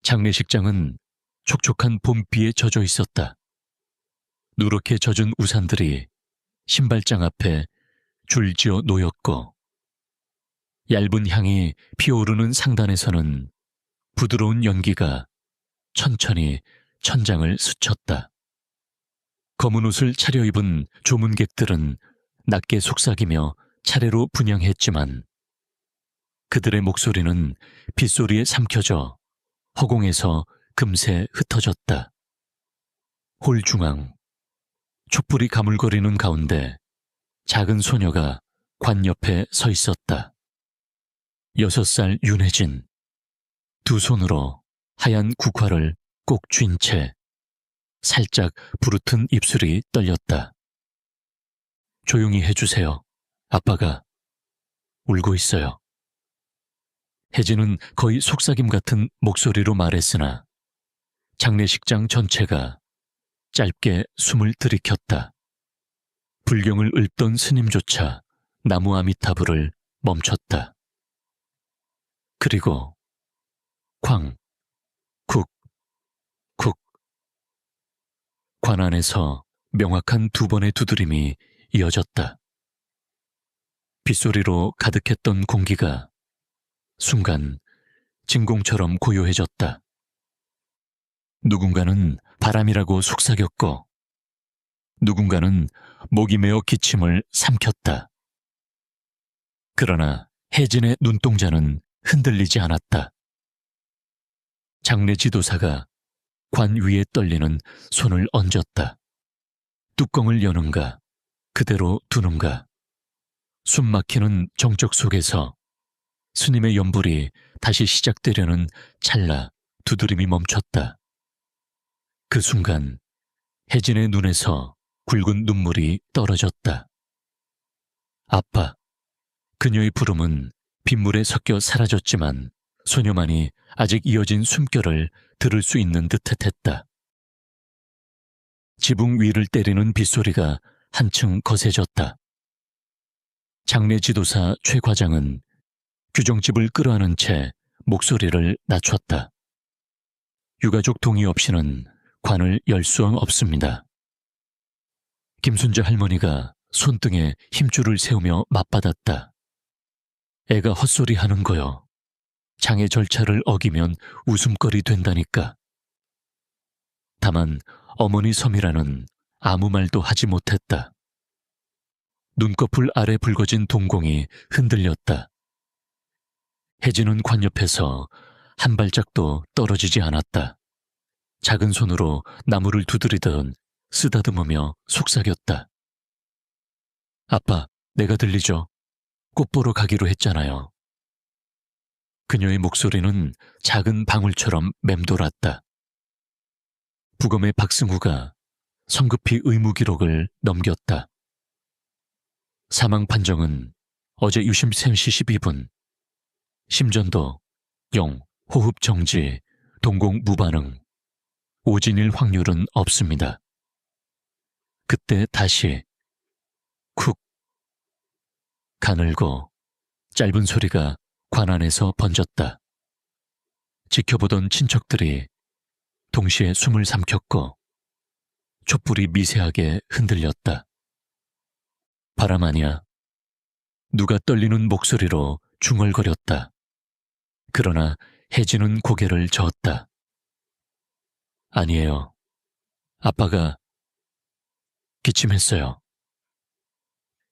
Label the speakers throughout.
Speaker 1: 장례식장은 촉촉한 봄비에 젖어 있었다. 누렇게 젖은 우산들이 신발장 앞에 줄지어 놓였고, 얇은 향이 피어오르는 상단에서는 부드러운 연기가 천천히 천장을 스쳤다. 검은 옷을 차려입은 조문객들은 낮게 속삭이며 차례로 분향했지만 그들의 목소리는 빗소리에 삼켜져 허공에서 금세 흩어졌다. 홀 중앙, 촛불이 가물거리는 가운데 작은 소녀가 관 옆에 서 있었다. 6살 윤혜진. 두 손으로 하얀 국화를 꼭 쥔 채 살짝 부르튼 입술이 떨렸다. 조용히 해주세요. 아빠가 울고 있어요. 혜진은 거의 속삭임 같은 목소리로 말했으나 장례식장 전체가 짧게 숨을 들이켰다. 불경을 읊던 스님조차 나무 아미타불을 멈췄다. 그리고 쾅, 쿡, 쿡. 관 안에서 명확한 2번의 두드림이 이어졌다. 빗소리로 가득했던 공기가 순간 진공처럼 고요해졌다. 누군가는 바람이라고 속삭였고 누군가는 목이 메어 기침을 삼켰다. 그러나 혜진의 눈동자는 흔들리지 않았다. 장례 지도사가 관 위에 떨리는 손을 얹었다. 뚜껑을 여는가, 그대로 두는가. 숨 막히는 정적 속에서 스님의 연불이 다시 시작되려는 찰나 두드림이 멈췄다. 그 순간 혜진의 눈에서 굵은 눈물이 떨어졌다. 아빠. 그녀의 부름은 빗물에 섞여 사라졌지만 소녀만이 아직 이어진 숨결을 들을 수 있는 듯했다. 지붕 위를 때리는 빗소리가 한층 거세졌다. 장례 지도사 최 과장은 규정집을 끌어안은 채 목소리를 낮췄다. 유가족 동의 없이는 관을 열 수 없습니다. 김순자 할머니가 손등에 힘줄을 세우며 맞받았다. 애가 헛소리 하는 거요. 장애 절차를 어기면 웃음거리 된다니까. 다만 어머니 섬이라는 아무 말도 하지 못했다. 눈꺼풀 아래 붉어진 동공이 흔들렸다. 혜진은 관 옆에서 한 발짝도 떨어지지 않았다. 작은 손으로 나무를 두드리던 쓰다듬으며 속삭였다. 아빠, 내가 들리죠? 꽃 보러 가기로 했잖아요. 그녀의 목소리는 작은 방울처럼 맴돌았다. 부검의 박승우가 성급히 의무 기록을 넘겼다. 사망 판정은 어제 유심 3시 12분. 심전도 0, 호흡 정지, 동공 무반응. 오진일 확률은 없습니다. 그때 다시 쿡. 가늘고 짧은 소리가 관 안에서 번졌다. 지켜보던 친척들이 동시에 숨을 삼켰고 촛불이 미세하게 흔들렸다. 바람 아니야. 누가 떨리는 목소리로 중얼거렸다. 그러나 혜진은 고개를 저었다. 아니에요. 아빠가 기침했어요.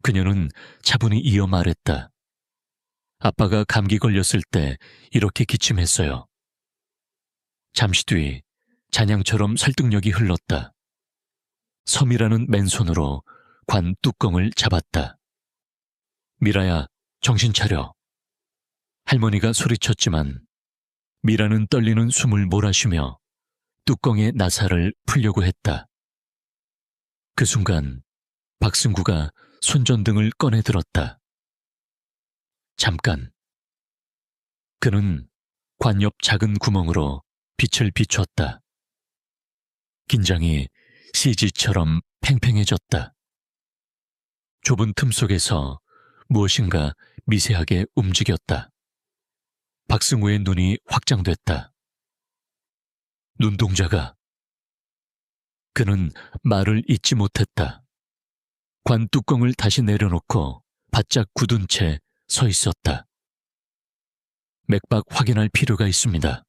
Speaker 1: 그녀는 차분히 이어 말했다. 아빠가 감기 걸렸을 때 이렇게 기침했어요. 잠시 뒤 잔향처럼 설득력이 흘렀다. 섬이라는 맨손으로 관 뚜껑을 잡았다. 미라야, 정신 차려. 할머니가 소리쳤지만 미라는 떨리는 숨을 몰아쉬며 뚜껑의 나사를 풀려고 했다. 그 순간 박승구가 손전등을 꺼내 들었다. 잠깐. 그는 관 옆 작은 구멍으로 빛을 비췄다. 긴장이 CG처럼 팽팽해졌다. 좁은 틈 속에서 무엇인가 미세하게 움직였다. 박승우의 눈이 확장됐다. 눈동자가. 그는 말을 잇지 못했다. 관 뚜껑을 다시 내려놓고 바짝 굳은 채 서 있었다. 맥박 확인할 필요가 있습니다.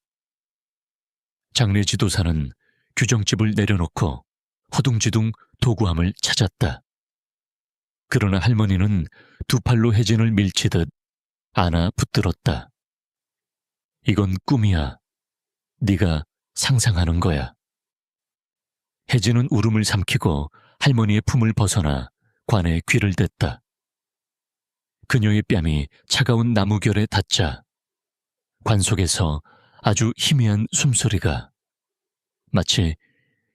Speaker 1: 장례 지도사는 규정집을 내려놓고 허둥지둥 도구함을 찾았다. 그러나 할머니는 두 팔로 혜진을 밀치듯 안아 붙들었다. 이건 꿈이야. 네가 상상하는 거야. 혜진은 울음을 삼키고 할머니의 품을 벗어나 관에 귀를 댔다. 그녀의 뺨이 차가운 나무결에 닿자 관 속에서 아주 희미한 숨소리가 마치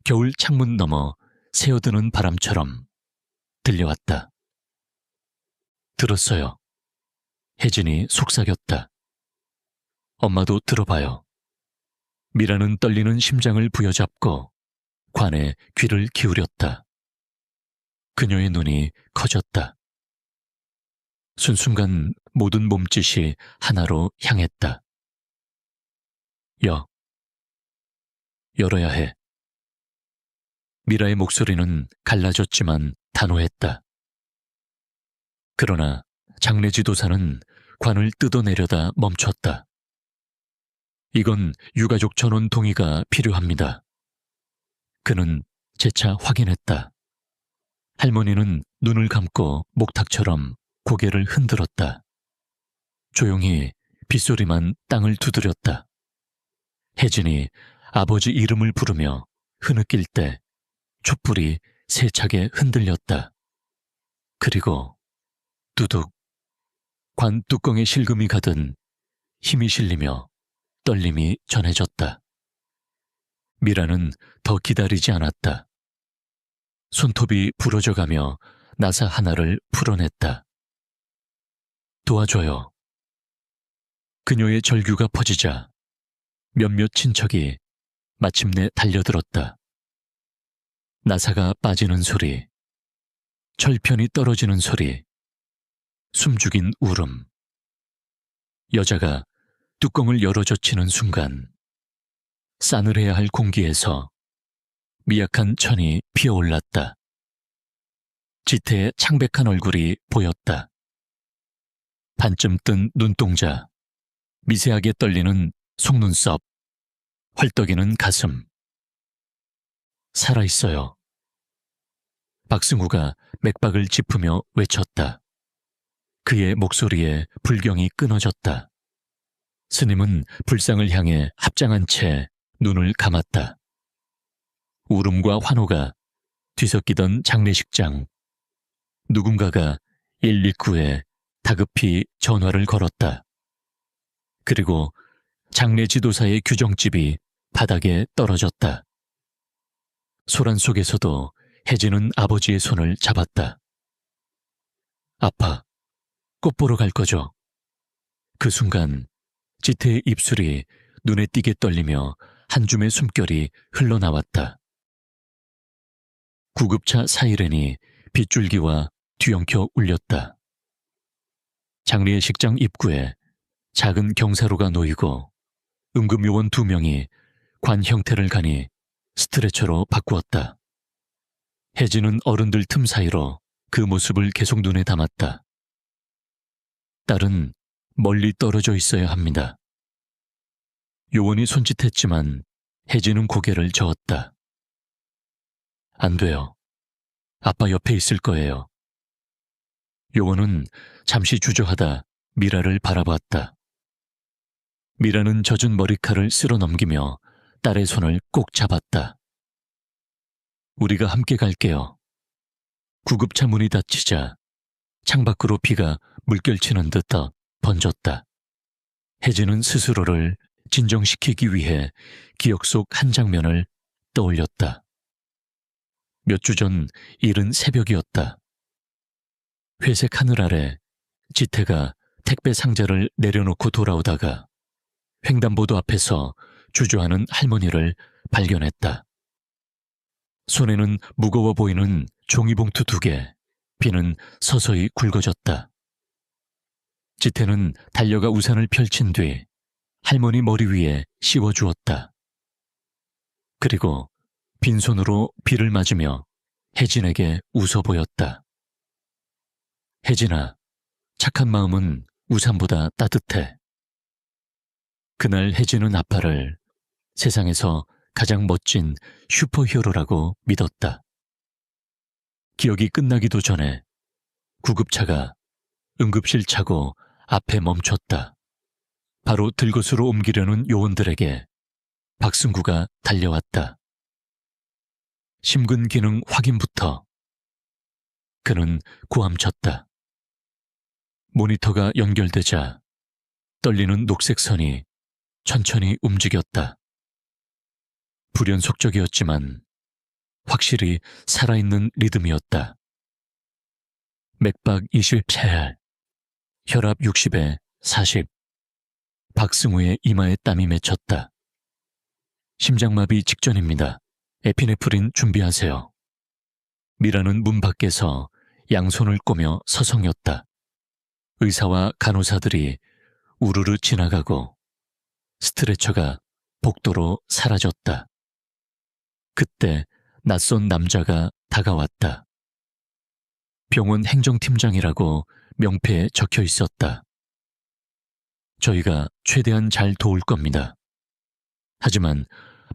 Speaker 1: 겨울 창문 너머 새어드는 바람처럼 들려왔다. 들었어요. 혜진이 속삭였다. 엄마도 들어봐요. 미라는 떨리는 심장을 부여잡고 관에 귀를 기울였다. 그녀의 눈이 커졌다. 순순간 모든 몸짓이 하나로 향했다. 열어야 해. 미라의 목소리는 갈라졌지만 단호했다. 그러나 장례 지도사는 관을 뜯어내려다 멈췄다. 이건 유가족 전원 동의가 필요합니다. 그는 재차 확인했다. 할머니는 눈을 감고 목탁처럼 고개를 흔들었다. 조용히 빗소리만 땅을 두드렸다. 혜진이 아버지 이름을 부르며 흐느낄 때 촛불이 세차게 흔들렸다. 그리고 두둑, 관 뚜껑에 실금이 가든 힘이 실리며 떨림이 전해졌다. 미라는 더 기다리지 않았다. 손톱이 부러져가며 나사 하나를 풀어냈다. 도와줘요. 그녀의 절규가 퍼지자 몇몇 친척이 마침내 달려들었다. 나사가 빠지는 소리, 철편이 떨어지는 소리, 숨죽인 울음. 여자가 뚜껑을 열어젖히는 순간 싸늘해야 할 공기에서 미약한 천이 피어올랐다. 지태의 창백한 얼굴이 보였다. 반쯤 뜬 눈동자, 미세하게 떨리는 속눈썹, 헐떡이는 가슴. 살아있어요. 박승우가 맥박을 짚으며 외쳤다. 그의 목소리에 불경이 끊어졌다. 스님은 불상을 향해 합장한 채 눈을 감았다. 울음과 환호가 뒤섞이던 장례식장. 누군가가 119에 다급히 전화를 걸었다. 그리고 장례 지도사의 규정집이 바닥에 떨어졌다. 소란 속에서도 혜진은 아버지의 손을 잡았다. 아빠, 꽃 보러 갈 거죠? 그 순간 지태의 입술이 눈에 띄게 떨리며 한 줌의 숨결이 흘러나왔다. 구급차 사이렌이 빗줄기와 뒤엉켜 울렸다. 장례식장 입구에 작은 경사로가 놓이고 응급요원 2명이 관 형태를 가니 스트레처로 바꾸었다. 혜진은 어른들 틈 사이로 그 모습을 계속 눈에 담았다. 딸은 멀리 떨어져 있어야 합니다. 요원이 손짓했지만 혜진은 고개를 저었다. 안 돼요. 아빠 옆에 있을 거예요. 요원은 잠시 주저하다 미라를 바라보았다. 미라는 젖은 머리칼을 쓸어 넘기며 딸의 손을 꼭 잡았다. 우리가 함께 갈게요. 구급차 문이 닫히자 창밖으로 비가 물결치는 듯 더 번졌다. 혜진은 스스로를 진정시키기 위해 기억 속 한 장면을 떠올렸다. 몇 주 전 이른 새벽이었다. 회색 하늘 아래 지태가 택배 상자를 내려놓고 돌아오다가 횡단보도 앞에서 주저하는 할머니를 발견했다. 손에는 무거워 보이는 종이봉투 2개, 비는 서서히 굵어졌다. 지태는 달려가 우산을 펼친 뒤 할머니 머리 위에 씌워주었다. 그리고 빈손으로 비를 맞으며 혜진에게 웃어 보였다. 혜진아, 착한 마음은 우산보다 따뜻해. 그날 혜진은 아빠를 세상에서 가장 멋진 슈퍼히어로라고 믿었다. 기억이 끝나기도 전에 구급차가 응급실 차고 앞에 멈췄다. 바로 들것으로 옮기려는 요원들에게 박승구가 달려왔다. 심근 기능 확인부터. 그는 고함쳤다. 모니터가 연결되자 떨리는 녹색 선이 천천히 움직였다. 불연속적이었지만 확실히 살아있는 리듬이었다. 맥박 27, 혈압 60에 40. 박승우의 이마에 땀이 맺혔다. 심장마비 직전입니다. 에피네프린 준비하세요. 미라는 문 밖에서 양손을 꼬며 서성였다. 의사와 간호사들이 우르르 지나가고 스트레처가 복도로 사라졌다. 그때 낯선 남자가 다가왔다. 병원 행정팀장이라고 명패에 적혀 있었다. 저희가 최대한 잘 도울 겁니다. 하지만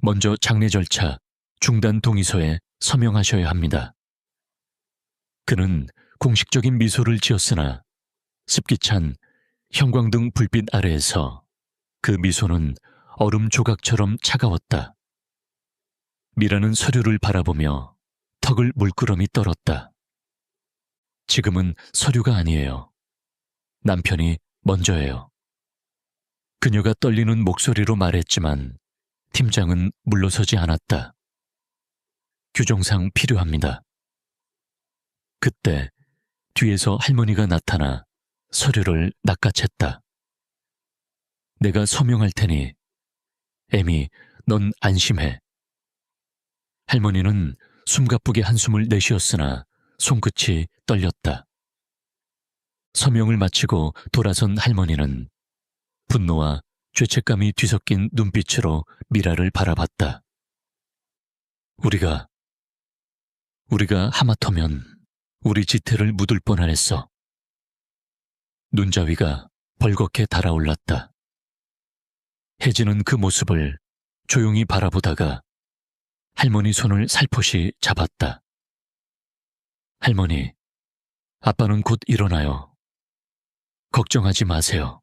Speaker 1: 먼저 장례 절차 중단 동의서에 서명하셔야 합니다. 그는 공식적인 미소를 지었으나 습기찬 형광등 불빛 아래에서 그 미소는 얼음 조각처럼 차가웠다. 미라는 서류를 바라보며 턱을 물끄러미 떨었다. 지금은 서류가 아니에요. 남편이 먼저예요. 그녀가 떨리는 목소리로 말했지만 팀장은 물러서지 않았다. 규정상 필요합니다. 그때 뒤에서 할머니가 나타나 서류를 낚아챘다. 내가 서명할 테니 애미, 넌 안심해. 할머니는 숨가쁘게 한숨을 내쉬었으나 손끝이 떨렸다. 서명을 마치고 돌아선 할머니는 분노와 죄책감이 뒤섞인 눈빛으로 미라를 바라봤다. 우리가 하마터면 우리 지태를 묻을 뻔하랬어. 눈자위가 벌겋게 달아올랐다. 혜진은 그 모습을 조용히 바라보다가 할머니 손을 살포시 잡았다. 할머니, 아빠는 곧 일어나요. 걱정하지 마세요.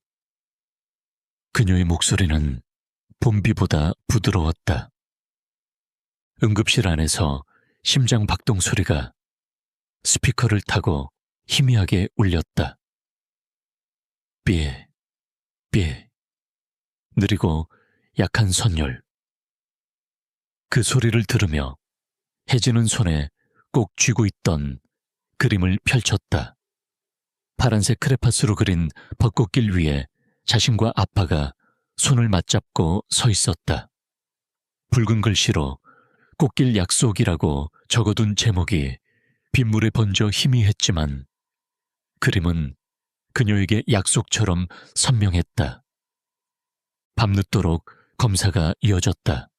Speaker 1: 그녀의 목소리는 봄비보다 부드러웠다. 응급실 안에서 심장 박동 소리가 스피커를 타고 희미하게 울렸다. 삐, 삐, 느리고 약한 선율. 그 소리를 들으며 혜진은 손에 꼭 쥐고 있던 그림을 펼쳤다. 파란색 크레파스로 그린 벚꽃길 위에 자신과 아빠가 손을 맞잡고 서 있었다. 붉은 글씨로 꽃길 약속이라고 적어둔 제목이 빗물에 번져 희미했지만 그림은 그녀에게 약속처럼 선명했다. 밤늦도록 검사가 이어졌다.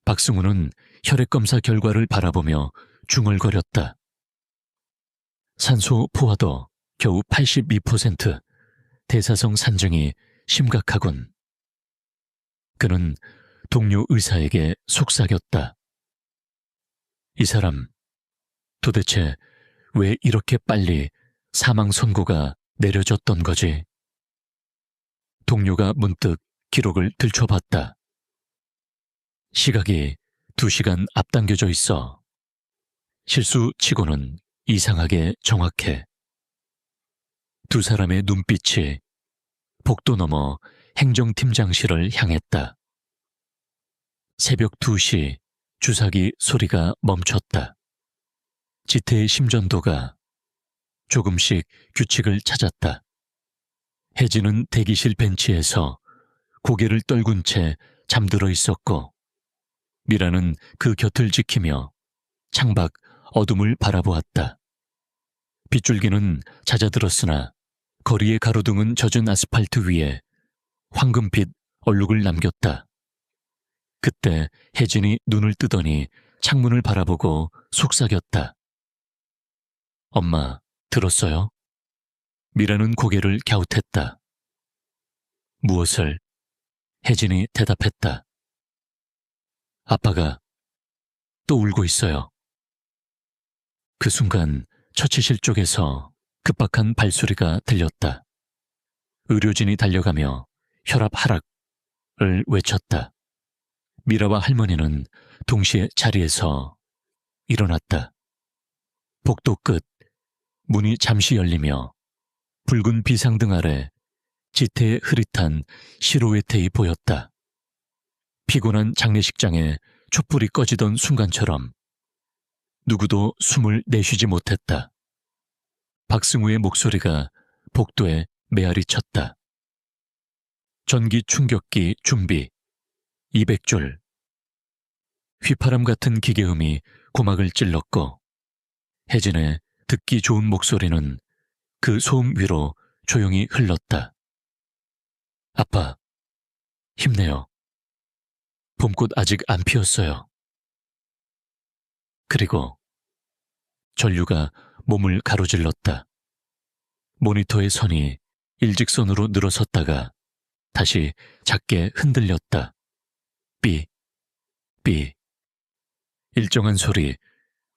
Speaker 1: 박승우는 혈액검사 결과를 바라보며 중얼거렸다. 산소 포화도 겨우 82%, 대사성 산증이 심각하군. 그는 동료 의사에게 속삭였다. 이 사람, 도대체 왜 이렇게 빨리 사망 선고가 내려졌던 거지? 동료가 문득 기록을 들춰봤다. 시각이 2시간 앞당겨져 있어. 실수치고는 이상하게 정확해. 두 사람의 눈빛이 복도 너머 행정팀장실을 향했다. 새벽 2시 주사기 소리가 멈췄다. 지태의 심전도가 조금씩 규칙을 찾았다. 혜진은 대기실 벤치에서 고개를 떨군 채 잠들어 있었고 미라는 그 곁을 지키며 창밖 어둠을 바라보았다. 빗줄기는 잦아들었으나 거리의 가로등은 젖은 아스팔트 위에 황금빛 얼룩을 남겼다. 그때 혜진이 눈을 뜨더니 창문을 바라보고 속삭였다. 엄마, 들었어요? 미라는 고개를 갸웃했다. 무엇을? 혜진이 대답했다. 아빠가 또 울고 있어요. 그 순간 처치실 쪽에서 급박한 발소리가 들렸다. 의료진이 달려가며 혈압 하락을 외쳤다. 미라와 할머니는 동시에 자리에서 일어났다. 복도 끝 문이 잠시 열리며 붉은 비상등 아래 지태의 흐릿한 시루에트이 보였다. 피곤한 장례식장에 촛불이 꺼지던 순간처럼 누구도 숨을 내쉬지 못했다. 박승우의 목소리가 복도에 메아리 쳤다. 전기 충격기 준비. 200줄. 휘파람 같은 기계음이 고막을 찔렀고 혜진의 듣기 좋은 목소리는 그 소음 위로 조용히 흘렀다. 아빠, 힘내요. 봄꽃 아직 안 피었어요. 그리고 전류가 몸을 가로질렀다. 모니터의 선이 일직선으로 늘어섰다가 다시 작게 흔들렸다. 삐, 삐. 일정한 소리,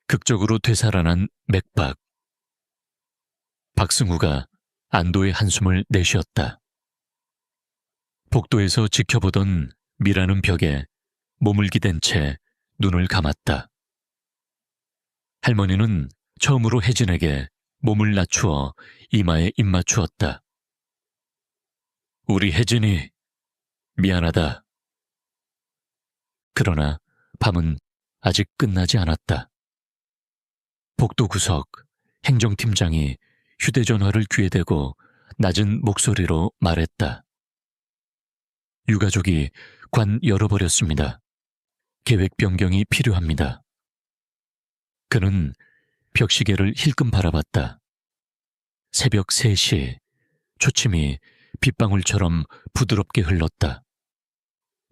Speaker 1: 극적으로 되살아난 맥박. 박승우가 안도의 한숨을 내쉬었다. 복도에서 지켜보던 미라는 벽에 몸을 기댄 채 눈을 감았다. 할머니는 처음으로 혜진에게 몸을 낮추어 이마에 입 맞추었다. 우리 혜진이 미안하다. 그러나 밤은 아직 끝나지 않았다. 복도 구석 행정팀장이 휴대전화를 귀에 대고 낮은 목소리로 말했다. 유가족이 관 열어버렸습니다. 계획 변경이 필요합니다. 그는 벽시계를 힐끔 바라봤다. 새벽 3시, 초침이 빗방울처럼 부드럽게 흘렀다.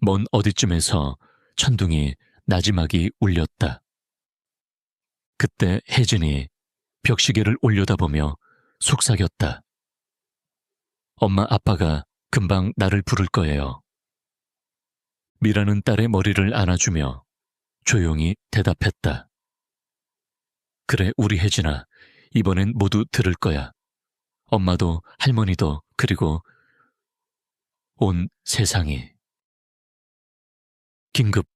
Speaker 1: 먼 어디쯤에서 천둥이 나지막이 울렸다. 그때 혜진이 벽시계를 올려다보며 속삭였다. 엄마 아빠가 금방 나를 부를 거예요. 미라는 딸의 머리를 안아주며 조용히 대답했다. 그래, 우리 혜진아, 이번엔 모두 들을 거야. 엄마도 할머니도 그리고 온 세상이. 긴급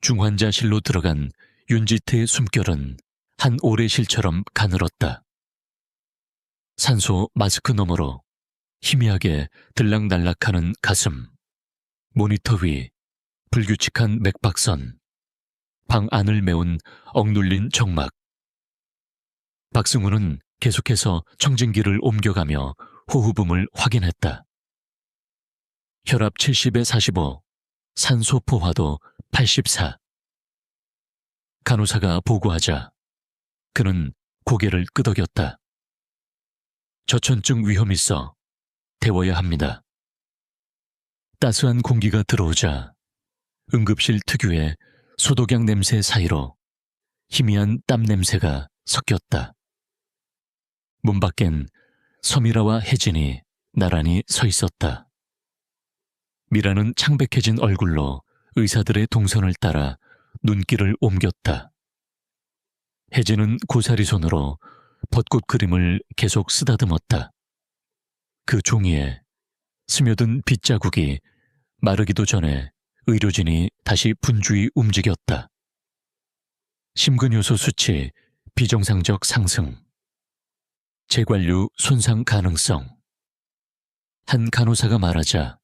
Speaker 1: 중환자실로 들어간 윤지태의 숨결은 한 오래실처럼 가늘었다. 산소 마스크 너머로 희미하게 들락날락하는 가슴, 모니터 위 불규칙한 맥박선, 방 안을 메운 억눌린 정막. 박승우는 계속해서 청진기를 옮겨가며 호흡음을 확인했다. 혈압 70에 45, 산소 포화도 84. 간호사가 보고하자 그는 고개를 끄덕였다. 저천증 위험 있어 데워야 합니다. 따스한 공기가 들어오자 응급실 특유의 소독약 냄새 사이로 희미한 땀 냄새가 섞였다. 문 밖엔 서미라와 혜진이 나란히 서 있었다. 미라는 창백해진 얼굴로 의사들의 동선을 따라 눈길을 옮겼다. 혜진은 고사리 손으로 벚꽃 그림을 계속 쓰다듬었다. 그 종이에 스며든 빗자국이 마르기도 전에 의료진이 다시 분주히 움직였다. 심근효소 수치 비정상적 상승, 재관류 손상 가능성. 한 간호사가 말하자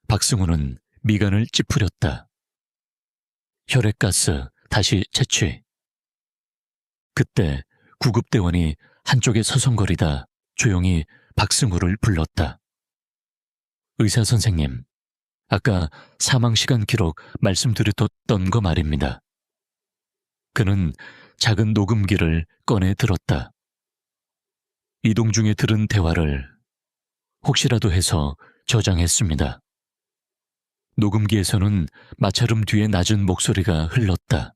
Speaker 1: 박승우는 미간을 찌푸렸다. 혈액가스 다시 채취. 그때 구급대원이 한쪽에 서성거리다 조용히 박승우를 불렀다. 의사 선생님, 아까 사망시간 기록 말씀드렸던 거 말입니다. 그는 작은 녹음기를 꺼내 들었다. 이동 중에 들은 대화를 혹시라도 해서 저장했습니다. 녹음기에서는 마찰음 뒤에 낮은 목소리가 흘렀다.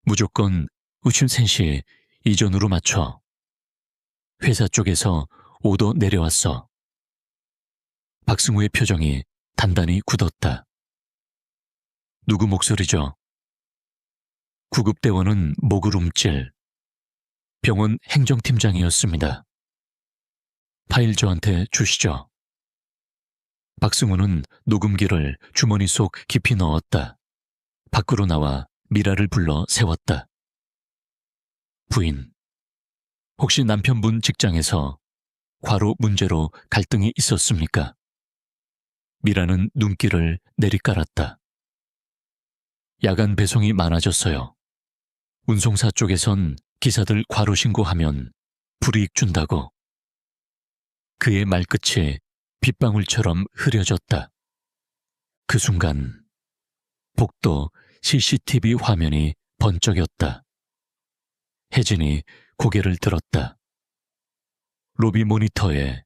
Speaker 1: 무조건 우춘센시 이전으로 맞춰. 회사 쪽에서 오더 내려왔어. 박승우의 표정이 단단히 굳었다. 누구 목소리죠? 구급대원은 목을 움찔. 병원 행정팀장이었습니다. 파일 저한테 주시죠. 박승우는 녹음기를 주머니 속 깊이 넣었다. 밖으로 나와 미라를 불러 세웠다. 부인, 혹시 남편분 직장에서 과로 문제로 갈등이 있었습니까? 미라는 눈길을 내리깔았다. 야간 배송이 많아졌어요. 운송사 쪽에선 기사들 과로 신고하면 불이익 준다고. 그의 말끝이 빗방울처럼 흐려졌다. 그 순간 복도 CCTV 화면이 번쩍였다. 혜진이 고개를 들었다. 로비 모니터에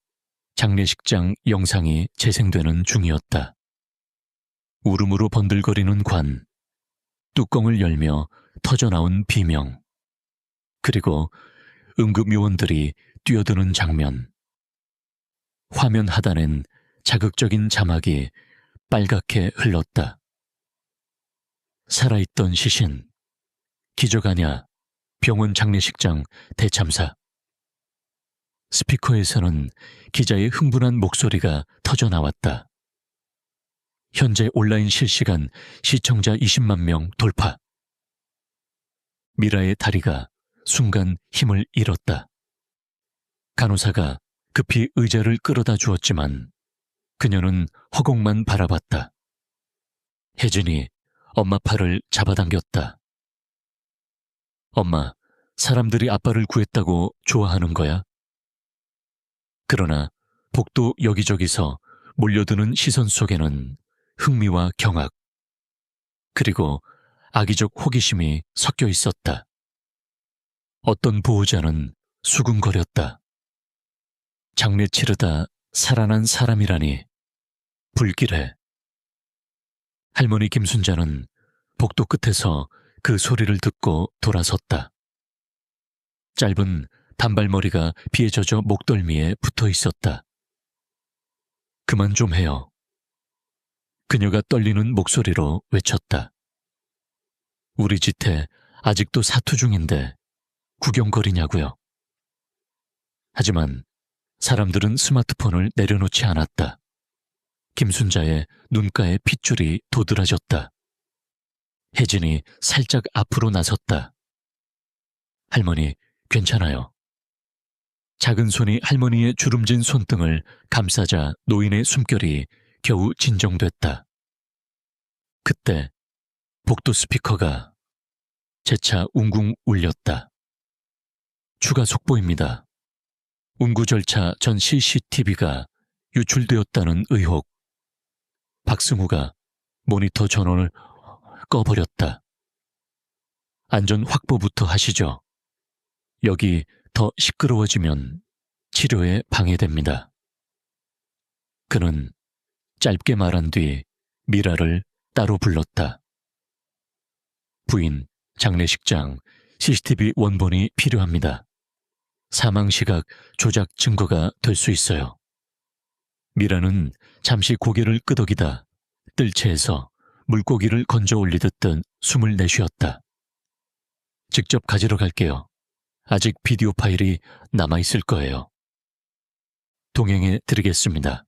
Speaker 1: 장례식장 영상이 재생되는 중이었다. 울음으로 번들거리는 관, 뚜껑을 열며 터져나온 비명, 그리고 응급요원들이 뛰어드는 장면. 화면 하단엔 자극적인 자막이 빨갛게 흘렀다. 살아있던 시신, 기적 아냐, 병원 장례식장 대참사. 스피커에서는 기자의 흥분한 목소리가 터져나왔다. 현재 온라인 실시간 시청자 20만 명 돌파. 미라의 다리가 순간 힘을 잃었다. 간호사가 급히 의자를 끌어다 주었지만 그녀는 허공만 바라봤다. 혜진이 엄마 팔을 잡아당겼다. 엄마, 사람들이 아빠를 구했다고 좋아하는 거야? 그러나 복도 여기저기서 몰려드는 시선 속에는 흥미와 경악, 그리고 악의적 호기심이 섞여 있었다. 어떤 보호자는 수군거렸다. 장례 치르다 살아난 사람이라니 불길해. 할머니 김순자는 복도 끝에서 그 소리를 듣고 돌아섰다. 짧은 단발머리가 비에 젖어 목덜미에 붙어 있었다. 그만 좀 해요. 그녀가 떨리는 목소리로 외쳤다. 우리 지태 아직도 사투 중인데 구경거리냐고요. 하지만 사람들은 스마트폰을 내려놓지 않았다. 김순자의 눈가에 핏줄이 도드라졌다. 혜진이 살짝 앞으로 나섰다. 할머니, 괜찮아요. 작은 손이 할머니의 주름진 손등을 감싸자 노인의 숨결이 겨우 진정됐다. 그때 복도 스피커가 재차 웅궁 울렸다. 추가 속보입니다. 운구 절차 전 CCTV가 유출되었다는 의혹. 박승우가 모니터 전원을 꺼버렸다. 안전 확보부터 하시죠. 여기 더 시끄러워지면 치료에 방해됩니다. 그는 짧게 말한 뒤 미라를 따로 불렀다. 부인, 장례식장 CCTV 원본이 필요합니다. 사망 시각 조작 증거가 될 수 있어요. 미라는 잠시 고개를 끄덕이다 뜰채에서 물고기를 건져 올리듯 숨을 내쉬었다. 직접 가지러 갈게요. 아직 비디오 파일이 남아있을 거예요. 동행해 드리겠습니다.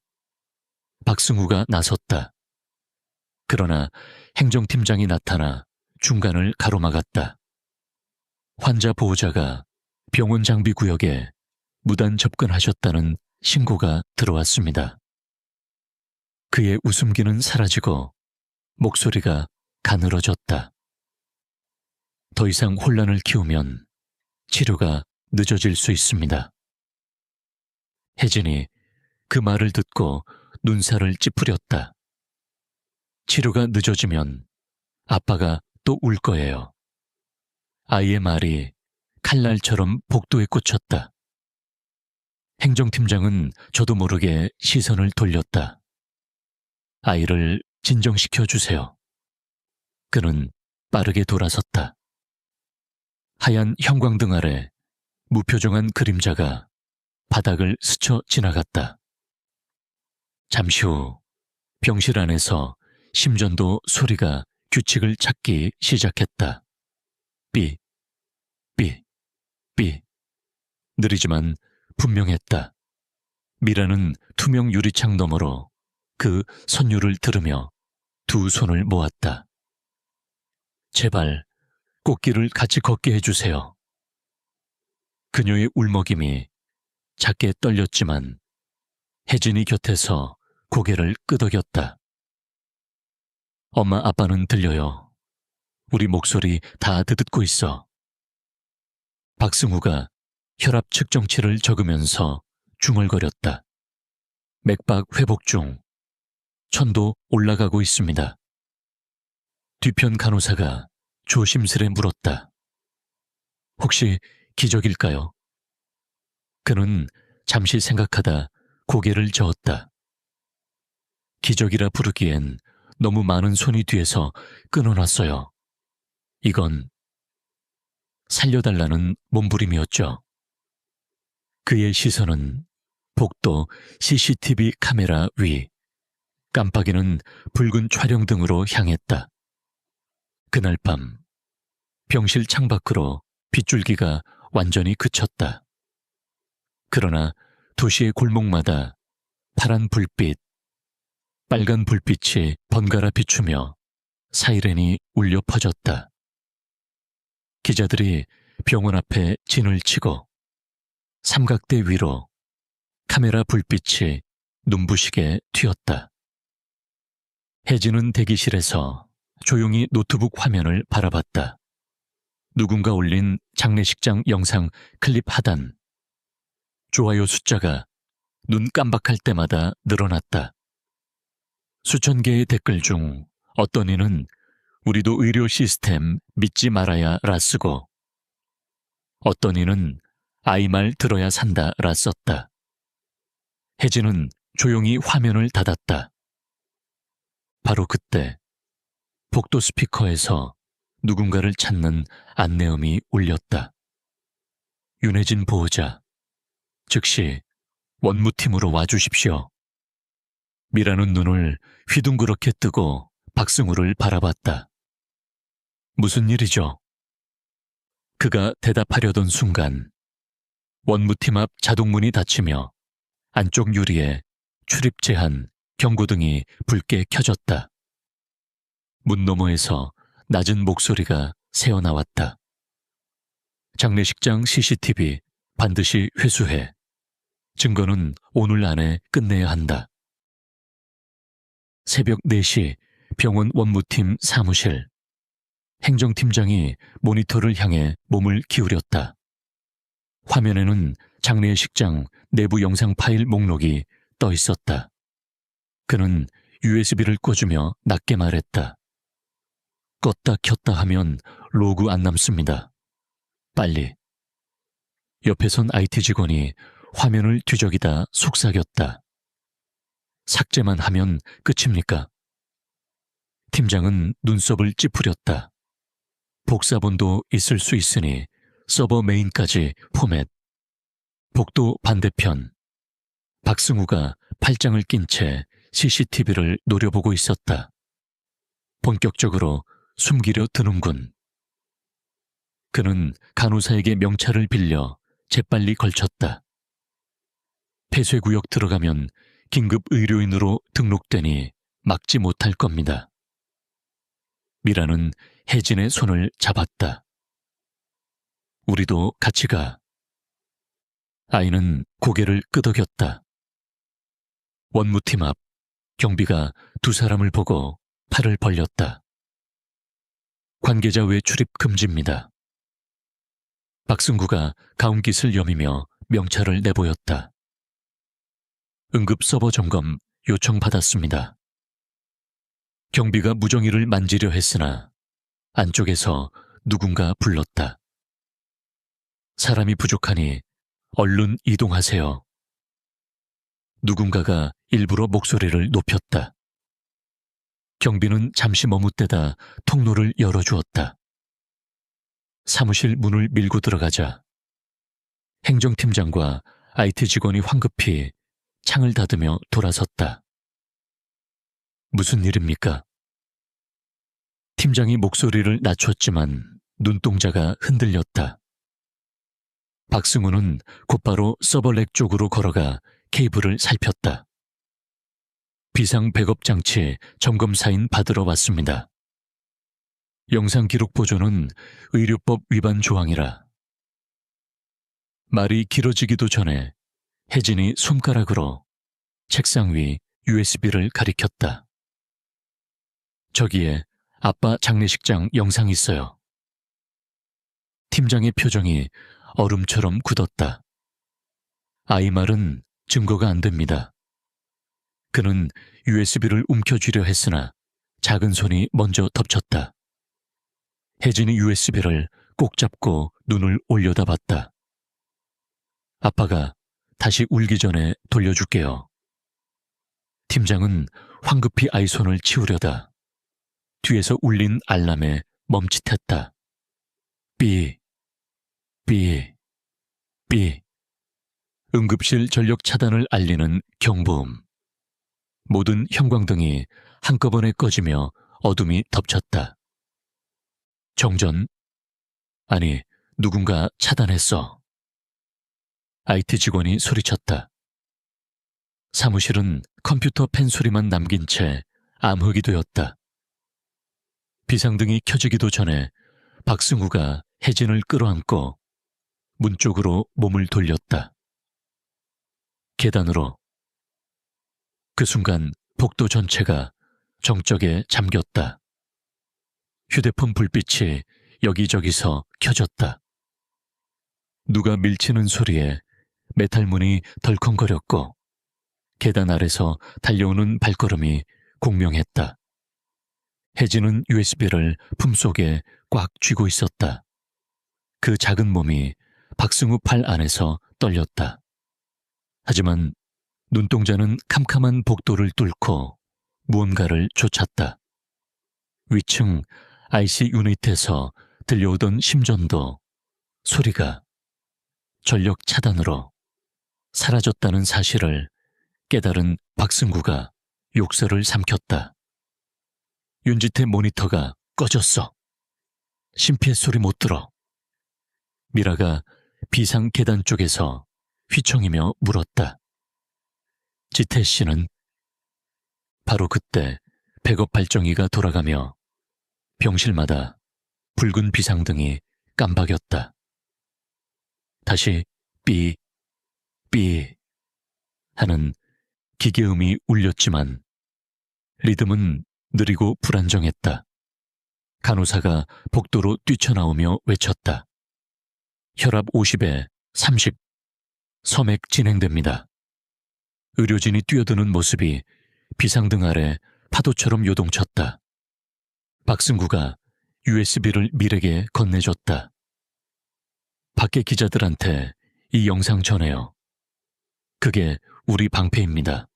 Speaker 1: 박승우가 나섰다. 그러나 행정팀장이 나타나 중간을 가로막았다. 환자 보호자가 병원 장비 구역에 무단 접근하셨다는 신고가 들어왔습니다. 그의 웃음기는 사라지고 목소리가 가늘어졌다. 더 이상 혼란을 키우면 치료가 늦어질 수 있습니다. 혜진이 그 말을 듣고 눈살을 찌푸렸다. 치료가 늦어지면 아빠가 또 울 거예요. 아이의 말이 칼날처럼 복도에 꽂혔다. 행정팀장은 저도 모르게 시선을 돌렸다. 아이를 진정시켜 주세요. 그는 빠르게 돌아섰다. 하얀 형광등 아래 무표정한 그림자가 바닥을 스쳐 지나갔다. 잠시 후 병실 안에서 심전도 소리가 규칙을 찾기 시작했다. 삐, 삐, 삐. 느리지만 분명했다. 미라는 투명 유리창 너머로 그 선율을 들으며 두 손을 모았다. 제발 꽃길을 같이 걷게 해주세요. 그녀의 울먹임이 작게 떨렸지만 혜진이 곁에서 고개를 끄덕였다. 엄마 아빠는 들려요. 우리 목소리 다 듣고 있어. 박승우가 혈압 측정치를 적으면서 중얼거렸다. 맥박 회복 중. 천도 올라가고 있습니다. 뒤편 간호사가 조심스레 물었다. 혹시 기적일까요? 그는 잠시 생각하다 고개를 저었다. 기적이라 부르기엔 너무 많은 손이 뒤에서 끊어놨어요. 이건 살려달라는 몸부림이었죠. 그의 시선은 복도 CCTV 카메라 위, 깜빡이는 붉은 촬영등으로 향했다. 그날 밤 병실 창밖으로 빗줄기가 완전히 그쳤다. 그러나 도시의 골목마다 파란 불빛, 빨간 불빛이 번갈아 비추며 사이렌이 울려 퍼졌다. 기자들이 병원 앞에 진을 치고 삼각대 위로 카메라 불빛이 눈부시게 튀었다. 혜진은 대기실에서 조용히 노트북 화면을 바라봤다. 누군가 올린 장례식장 영상 클립 하단. 좋아요 숫자가 눈 깜박할 때마다 늘어났다. 수천 개의 댓글 중 어떤 이는 우리도 의료 시스템 믿지 말아야 라 쓰고 어떤 이는 아이 말 들어야 산다 라 썼다. 혜진은 조용히 화면을 닫았다. 바로 그때 복도 스피커에서 누군가를 찾는 안내음이 울렸다. 윤혜진 보호자, 즉시 원무팀으로 와주십시오. 미라는 눈을 휘둥그렇게 뜨고 박승우를 바라봤다. 무슨 일이죠? 그가 대답하려던 순간 원무팀 앞 자동문이 닫히며 안쪽 유리에 출입 제한 경고등이 붉게 켜졌다. 문 너머에서 낮은 목소리가 새어나왔다. 장례식장 CCTV 반드시 회수해. 증거는 오늘 안에 끝내야 한다. 새벽 4시 병원 원무팀 사무실. 행정팀장이 모니터를 향해 몸을 기울였다. 화면에는 장례식장 내부 영상 파일 목록이 떠 있었다. 그는 USB를 꽂으며 낮게 말했다. 껐다 켰다 하면 로그 안 남습니다. 빨리. 옆에 선 IT 직원이 화면을 뒤적이다 속삭였다. 삭제만 하면 끝입니까? 팀장은 눈썹을 찌푸렸다. 복사본도 있을 수 있으니 서버 메인까지 포맷. 복도 반대편. 박승우가 팔짱을 낀 채 CCTV를 노려보고 있었다. 본격적으로 숨기려 드는군. 그는 간호사에게 명찰을 빌려 재빨리 걸쳤다. 폐쇄구역 들어가면 긴급 의료인으로 등록되니 막지 못할 겁니다. 미라는 혜진의 손을 잡았다. 우리도 같이 가. 아이는 고개를 끄덕였다. 원무팀 앞 경비가 두 사람을 보고 팔을 벌렸다. 관계자 외 출입 금지입니다. 박승구가 가운깃을 여미며 명찰을 내보였다. 응급 서버 점검 요청받았습니다. 경비가 무정이를 만지려 했으나 안쪽에서 누군가 불렀다. 사람이 부족하니 얼른 이동하세요. 누군가가 일부러 목소리를 높였다. 경비는 잠시 머뭇대다 통로를 열어주었다. 사무실 문을 밀고 들어가자 행정팀장과 IT 직원이 황급히 창을 닫으며 돌아섰다. 무슨 일입니까? 팀장이 목소리를 낮췄지만 눈동자가 흔들렸다. 박승우는 곧바로 서버렉 쪽으로 걸어가 케이블을 살폈다. 비상 백업 장치 점검 사인 받으러 왔습니다. 영상 기록 보존은 의료법 위반 조항이라. 말이 길어지기도 전에 혜진이 손가락으로 책상 위 USB를 가리켰다. 저기에 아빠 장례식장 영상 있어요. 팀장의 표정이 얼음처럼 굳었다. 아이 말은 증거가 안 됩니다. 그는 USB를 움켜쥐려 했으나 작은 손이 먼저 덮쳤다. 혜진이 USB를 꼭 잡고 눈을 올려다봤다. 아빠가 다시 울기 전에 돌려줄게요. 팀장은 황급히 아이 손을 치우려다 뒤에서 울린 알람에 멈칫했다. 삐, 삐, 삐. 응급실 전력 차단을 알리는 경보음. 모든 형광등이 한꺼번에 꺼지며 어둠이 덮쳤다. 정전? 아니, 누군가 차단했어. IT 직원이 소리쳤다. 사무실은 컴퓨터 펜 소리만 남긴 채 암흑이 되었다. 비상등이 켜지기도 전에 박승우가 혜진을 끌어안고 문 쪽으로 몸을 돌렸다. 계단으로. 그 순간 복도 전체가 정적에 잠겼다. 휴대폰 불빛이 여기저기서 켜졌다. 누가 밀치는 소리에 메탈문이 덜컹거렸고 계단 아래서 달려오는 발걸음이 공명했다. 혜진은 USB를 품속에 꽉 쥐고 있었다. 그 작은 몸이 박승우 팔 안에서 떨렸다. 하지만 눈동자는 캄캄한 복도를 뚫고 무언가를 쫓았다. 위층 IC 유닛에서 들려오던 심전도 소리가 전력 차단으로 사라졌다는 사실을 깨달은 박승구가 욕설을 삼켰다. 윤지태 모니터가 꺼졌어. 심폐소리 못 들어. 미라가 비상 계단 쪽에서 휘청이며 물었다. 지태 씨는? 바로 그때 백업 발정기가 돌아가며 병실마다 붉은 비상등이 깜박였다. 다시 삐, 삐 하는 기계음이 울렸지만 리듬은 느리고 불안정했다. 간호사가 복도로 뛰쳐나오며 외쳤다. 혈압 50에 30. 섬액 진행됩니다. 의료진이 뛰어드는 모습이 비상등 아래 파도처럼 요동쳤다. 박승구가 USB를 밀에게 건네줬다. 밖에 기자들한테 이 영상 전해요. 그게 우리 방패입니다.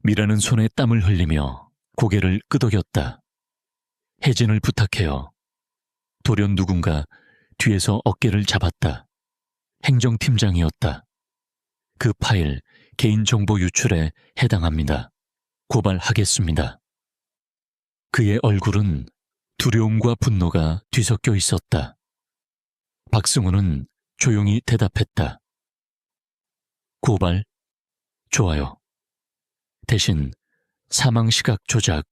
Speaker 1: 미라는 손에 땀을 흘리며 고개를 끄덕였다. 혜진을 부탁해요. 돌연 누군가 뒤에서 어깨를 잡았다. 행정팀장이었다. 그 파일 개인정보 유출에 해당합니다. 고발하겠습니다. 그의 얼굴은 두려움과 분노가 뒤섞여 있었다. 박승우는 조용히 대답했다. 고발? 좋아요. 대신 사망시각 조작,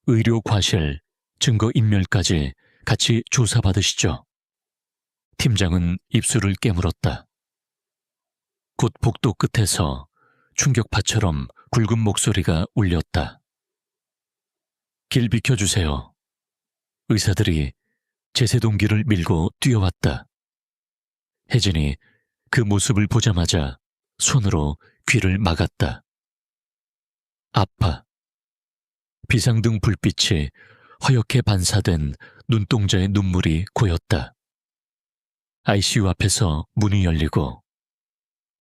Speaker 1: 의료 과실, 증거 인멸까지 같이 조사받으시죠. 팀장은 입술을 깨물었다. 곧 복도 끝에서 충격파처럼 굵은 목소리가 울렸다. 길 비켜주세요. 의사들이 제세동기를 밀고 뛰어왔다. 혜진이 그 모습을 보자마자 손으로 귀를 막았다. 아파. 비상등 불빛이 허옇게 반사된 눈동자의 눈물이 고였다. ICU 앞에서 문이 열리고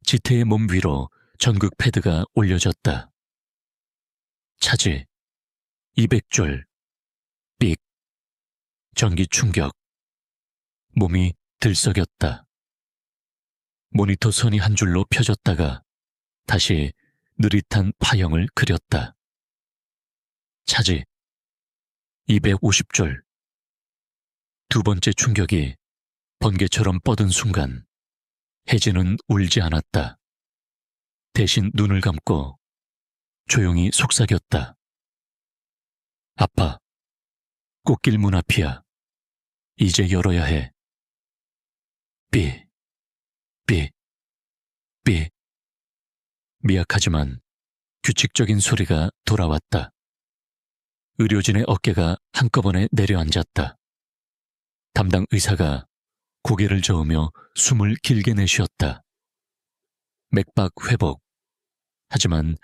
Speaker 1: 지태의 몸 위로 전극 패드가 올려졌다. 차지. 200줄. 삑. 전기 충격. 몸이 들썩였다. 모니터 선이 한 줄로 펴졌다가 다시 느릿한 파형을 그렸다. 차지. 250줄. 두 번째 충격이 번개처럼 뻗은 순간 혜진은 울지 않았다. 대신 눈을 감고 조용히 속삭였다. 아빠, 꽃길 문 앞이야. 이제 열어야 해. 삐, 삐, 삐. 미약하지만 규칙적인 소리가 돌아왔다. 의료진의 어깨가 한꺼번에 내려앉았다. 담당 의사가 고개를 저으며 숨을 길게 내쉬었다. 맥박 회복. 하지만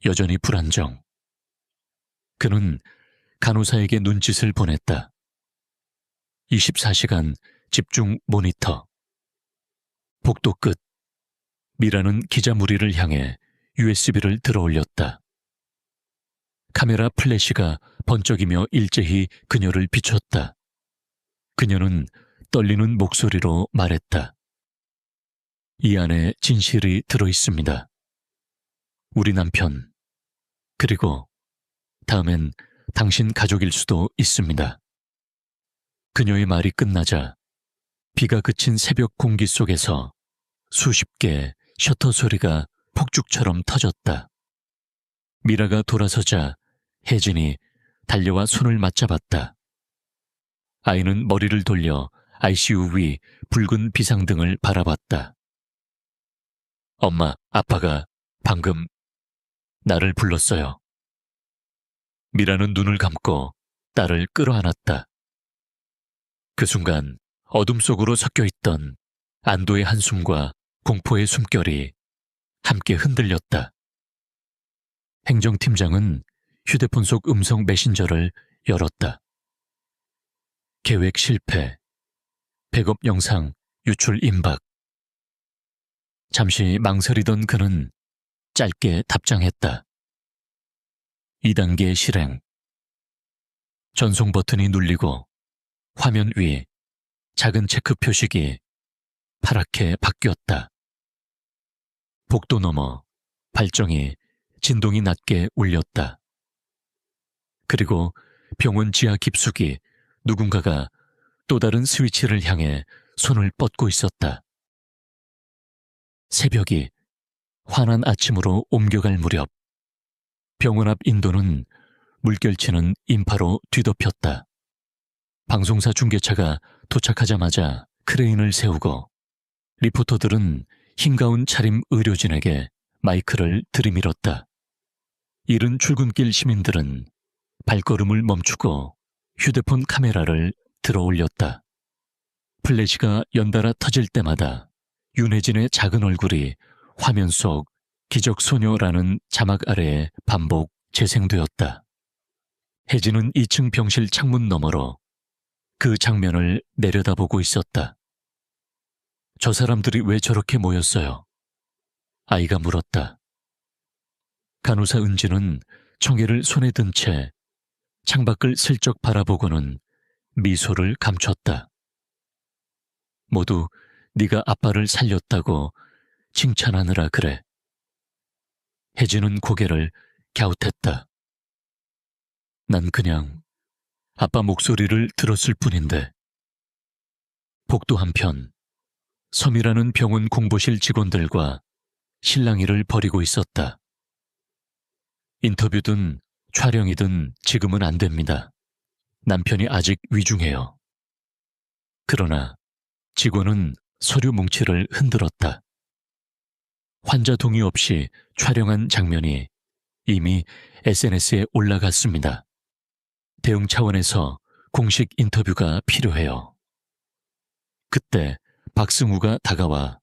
Speaker 1: 여전히 불안정. 그는 간호사에게 눈짓을 보냈다. 24시간 집중 모니터. 복도 끝. 미라는 기자 무리를 향해 USB를 들어올렸다. 카메라 플래시가 번쩍이며 일제히 그녀를 비췄다. 그녀는 떨리는 목소리로 말했다. 이 안에 진실이 들어있습니다. 우리 남편, 그리고 다음엔 당신 가족일 수도 있습니다. 그녀의 말이 끝나자 비가 그친 새벽 공기 속에서 수십 개의 셔터 소리가 폭죽처럼 터졌다. 미라가 돌아서자 혜진이 달려와 손을 맞잡았다. 아이는 머리를 돌려 ICU 위 붉은 비상등을 바라봤다. 엄마, 아빠가 방금 나를 불렀어요. 미라는 눈을 감고 딸을 끌어안았다. 그 순간 어둠 속으로 섞여있던 안도의 한숨과 공포의 숨결이 함께 흔들렸다. 행정팀장은 휴대폰 속 음성 메신저를 열었다. 계획 실패. 백업 영상 유출 임박. 잠시 망설이던 그는 짧게 답장했다. 2단계 실행. 전송 버튼이 눌리고 화면 위 작은 체크 표식이 파랗게 바뀌었다. 복도 너머 발정이 진동이 낮게 울렸다. 그리고 병원 지하 깊숙이 누군가가 또 다른 스위치를 향해 손을 뻗고 있었다. 새벽이 환한 아침으로 옮겨갈 무렵 병원 앞 인도는 물결치는 인파로 뒤덮였다. 방송사 중계차가 도착하자마자 크레인을 세우고 리포터들은 힘가운 차림 의료진에게 마이크를 들이밀었다. 이른 출근길 시민들은 발걸음을 멈추고 휴대폰 카메라를 들어올렸다. 플래시가 연달아 터질 때마다 윤혜진의 작은 얼굴이 화면 속 기적소녀라는 자막 아래에 반복 재생되었다. 혜진은 2층 병실 창문 너머로 그 장면을 내려다보고 있었다. 저 사람들이 왜 저렇게 모였어요? 아이가 물었다. 간호사 은지는 청개를 손에 든 채 창밖을 슬쩍 바라보고는 미소를 감췄다. 모두 네가 아빠를 살렸다고 칭찬하느라 그래. 혜진은 고개를 갸웃했다. 난 그냥 아빠 목소리를 들었을 뿐인데. 복도 한편 섬이라는 병원 공보실 직원들과 실랑이를 벌이고 있었다. 인터뷰든 촬영이든 지금은 안 됩니다. 남편이 아직 위중해요. 그러나 직원은 서류 뭉치를 흔들었다. 환자 동의 없이 촬영한 장면이 이미 SNS에 올라갔습니다. 대응 차원에서 공식 인터뷰가 필요해요. 그때 박승우가 다가와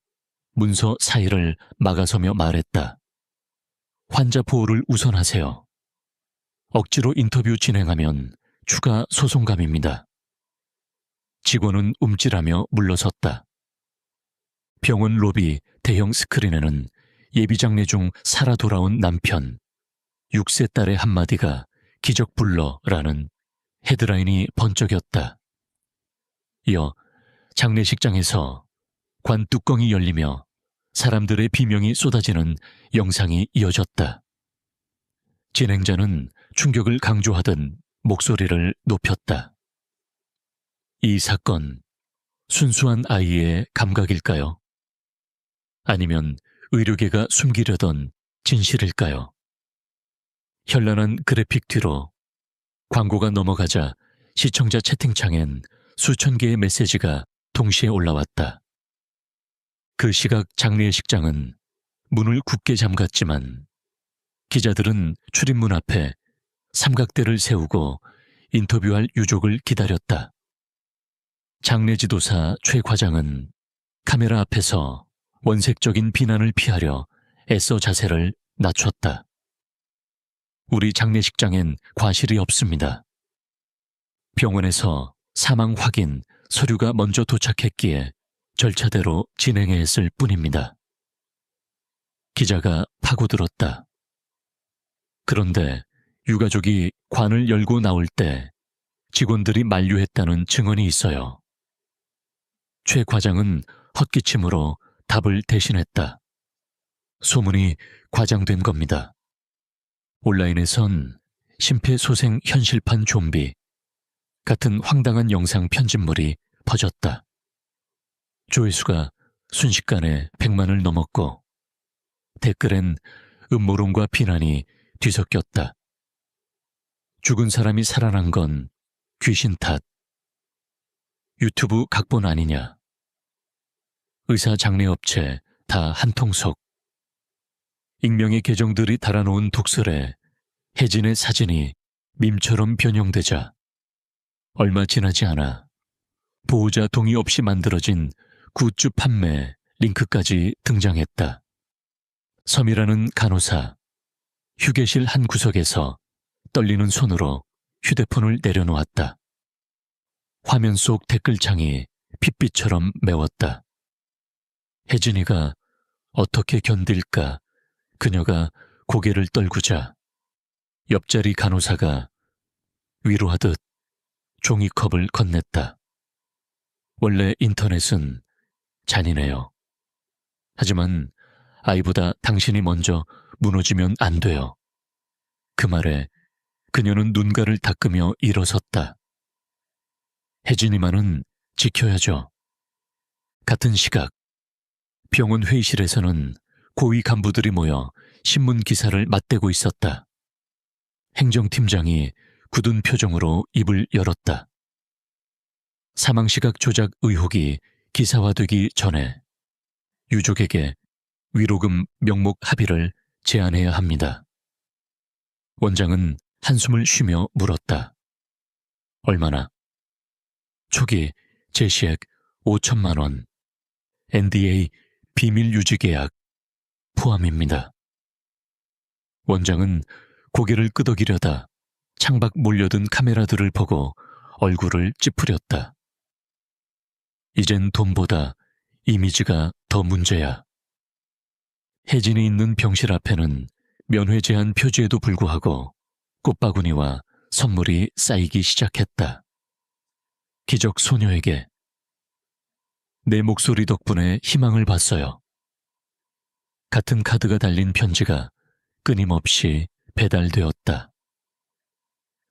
Speaker 1: 문서 사이를 막아서며 말했다. 환자 보호를 우선하세요. 억지로 인터뷰 진행하면 추가 소송감입니다. 직원은 움찔하며 물러섰다. 병원 로비 대형 스크린에는 예비장례 중 살아 돌아온 남편, 6세 딸의 한마디가 기적 불러라는 헤드라인이 번쩍였다. 이어 장례식장에서 관 뚜껑이 열리며 사람들의 비명이 쏟아지는 영상이 이어졌다. 진행자는 충격을 강조하듯 목소리를 높였다. 이 사건, 순수한 아이의 감각일까요? 아니면 의료계가 숨기려던 진실일까요? 현란한 그래픽 뒤로 광고가 넘어가자 시청자 채팅창엔 수천 개의 메시지가 동시에 올라왔다. 그 시각 장례식장은 문을 굳게 잠갔지만 기자들은 출입문 앞에 삼각대를 세우고 인터뷰할 유족을 기다렸다. 장례지도사 최 과장은 카메라 앞에서 원색적인 비난을 피하려 애써 자세를 낮췄다. 우리 장례식장엔 과실이 없습니다. 병원에서 사망 확인 서류가 먼저 도착했기에 절차대로 진행했을 뿐입니다. 기자가 파고들었다. 그런데 유가족이 관을 열고 나올 때 직원들이 만류했다는 증언이 있어요. 최 과장은 헛기침으로 답을 대신했다. 소문이 과장된 겁니다. 온라인에선 심폐소생 현실판 좀비 같은 황당한 영상 편집물이 퍼졌다. 조회수가 순식간에 100만을 넘었고 댓글엔 음모론과 비난이 뒤섞였다. 죽은 사람이 살아난 건 귀신 탓, 유튜브 각본 아니냐, 의사 장례업체 다 한통속, 익명의 계정들이 달아놓은 독설에 혜진의 사진이 밈처럼 변형되자 얼마 지나지 않아 보호자 동의 없이 만들어진 굿즈 판매 링크까지 등장했다. 섬이라는 간호사, 휴게실 한 구석에서 떨리는 손으로 휴대폰을 내려놓았다. 화면 속 댓글창이 핏빛처럼 메웠다. 혜진이가 어떻게 견딜까 그녀가 고개를 떨구자 옆자리 간호사가 위로하듯 종이컵을 건넸다. 원래 인터넷은 잔인해요. 하지만 아이보다 당신이 먼저 무너지면 안 돼요. 그 말에 그녀는 눈가를 닦으며 일어섰다. 혜진이만은 지켜야죠. 같은 시각 병원 회의실에서는 고위 간부들이 모여 신문 기사를 맞대고 있었다. 행정팀장이 굳은 표정으로 입을 열었다. 사망시각 조작 의혹이 기사화되기 전에 유족에게 위로금 명목 합의를 제안해야 합니다. 원장은 한숨을 쉬며 물었다. 얼마나? 초기 제시액 5천만 원, NDA 비밀 유지 계약 포함입니다. 원장은 고개를 끄덕이려다 창밖 몰려든 카메라들을 보고 얼굴을 찌푸렸다. 이젠 돈보다 이미지가 더 문제야. 혜진이 있는 병실 앞에는 면회 제한 표지에도 불구하고 꽃바구니와 선물이 쌓이기 시작했다. 기적 소녀에게 내 목소리 덕분에 희망을 봤어요. 같은 카드가 달린 편지가 끊임없이 배달되었다.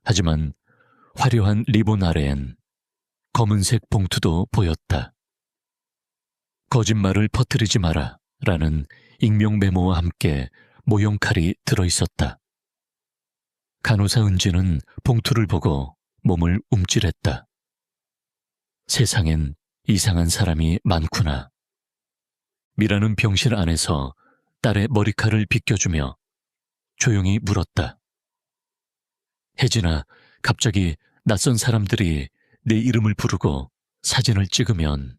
Speaker 1: 하지만 화려한 리본 아래엔 검은색 봉투도 보였다. 거짓말을 퍼뜨리지 마라 라는 익명 메모와 함께 모형칼이 들어있었다. 간호사 은지는 봉투를 보고 몸을 움찔했다. 세상엔 이상한 사람이 많구나. 미라는 병실 안에서 딸의 머리칼을 빗겨주며 조용히 물었다. 혜진아, 갑자기 낯선 사람들이 내 이름을 부르고 사진을 찍으면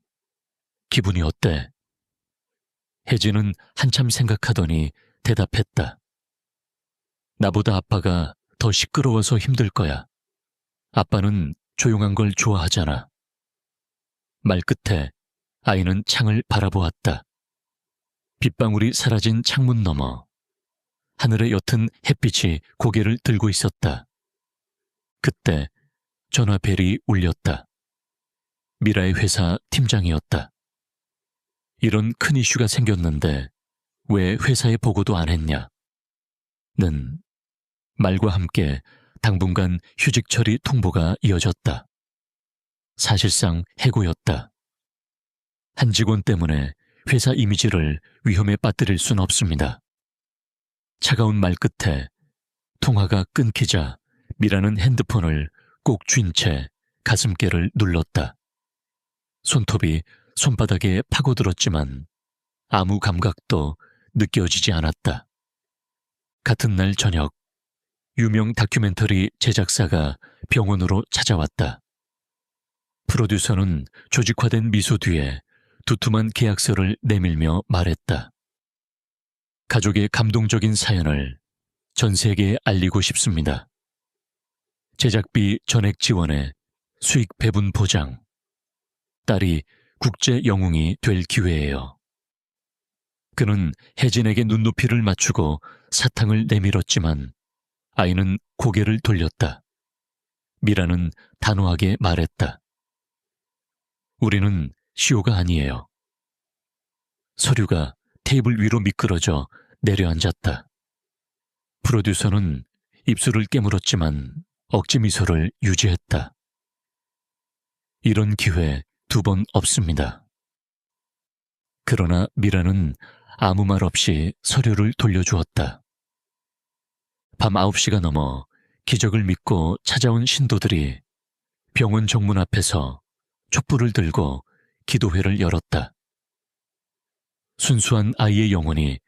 Speaker 1: 기분이 어때? 혜진은 한참 생각하더니 대답했다. 나보다 아빠가 더 시끄러워서 힘들 거야. 아빠는 조용한 걸 좋아하잖아. 말 끝에 아이는 창을 바라보았다. 빗방울이 사라진 창문 너머 하늘의 옅은 햇빛이 고개를 들고 있었다. 그때 전화벨이 울렸다. 미라의 회사 팀장이었다. 이런 큰 이슈가 생겼는데 왜 회사에 보고도 안 했냐? 는 말과 함께 당분간 휴직 처리 통보가 이어졌다. 사실상 해고였다. 한 직원 때문에 회사 이미지를 위험에 빠뜨릴 순 없습니다. 차가운 말 끝에 통화가 끊기자 미라는 핸드폰을 꼭 쥔 채 가슴께를 눌렀다. 손톱이 손바닥에 파고들었지만 아무 감각도 느껴지지 않았다. 같은 날 저녁, 유명 다큐멘터리 제작사가 병원으로 찾아왔다. 프로듀서는 조직화된 미소 뒤에 두툼한 계약서를 내밀며 말했다. 가족의 감동적인 사연을 전 세계에 알리고 싶습니다. 제작비 전액 지원에 수익 배분 보장. 딸이 국제 영웅이 될 기회예요. 그는 혜진에게 눈높이를 맞추고 사탕을 내밀었지만 아이는 고개를 돌렸다. 미라는 단호하게 말했다. 우리는 시오가 아니에요. 서류가 테이블 위로 미끄러져 내려앉았다. 프로듀서는 입술을 깨물었지만 억지 미소를 유지했다. 이런 기회 2번 없습니다. 그러나 미라는 아무 말 없이 서류를 돌려주었다. 밤 9시가 넘어 기적을 믿고 찾아온 신도들이 병원 정문 앞에서 촛불을 들고 기도회를 열었다. 순수한 아이의 영혼이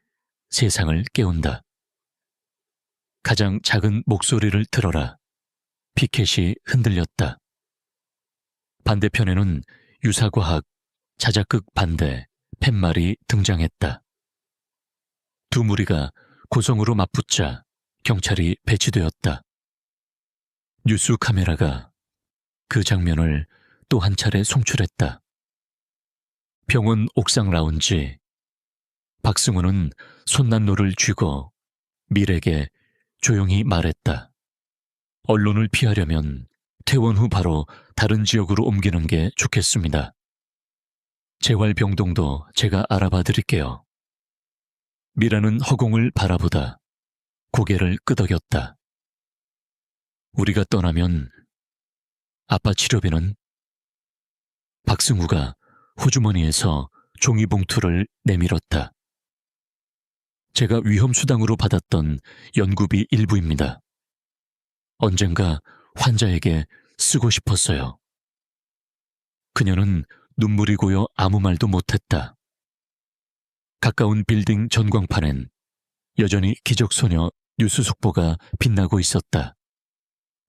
Speaker 1: 세상을 깨운다. 가장 작은 목소리를 들어라. 피켓이 흔들렸다. 반대편에는 유사과학, 자작극 반대, 팻말이 등장했다. 두 무리가 고성으로 맞붙자 경찰이 배치되었다. 뉴스 카메라가 그 장면을 또 한 차례 송출했다. 병원 옥상 라운지. 박승우는 손난로를 쥐고 밀에게 조용히 말했다. 언론을 피하려면 퇴원 후 바로 다른 지역으로 옮기는 게 좋겠습니다. 재활병동도 제가 알아봐 드릴게요. 미라는 허공을 바라보다 고개를 끄덕였다. 우리가 떠나면 아빠 치료비는? 박승우가 호주머니에서 종이봉투를 내밀었다. 제가 위험수당으로 받았던 연구비 일부입니다. 언젠가 환자에게 쓰고 싶었어요. 그녀는 눈물이 고여 아무 말도 못했다. 가까운 빌딩 전광판엔 여전히 기적소녀 뉴스 속보가 빛나고 있었다.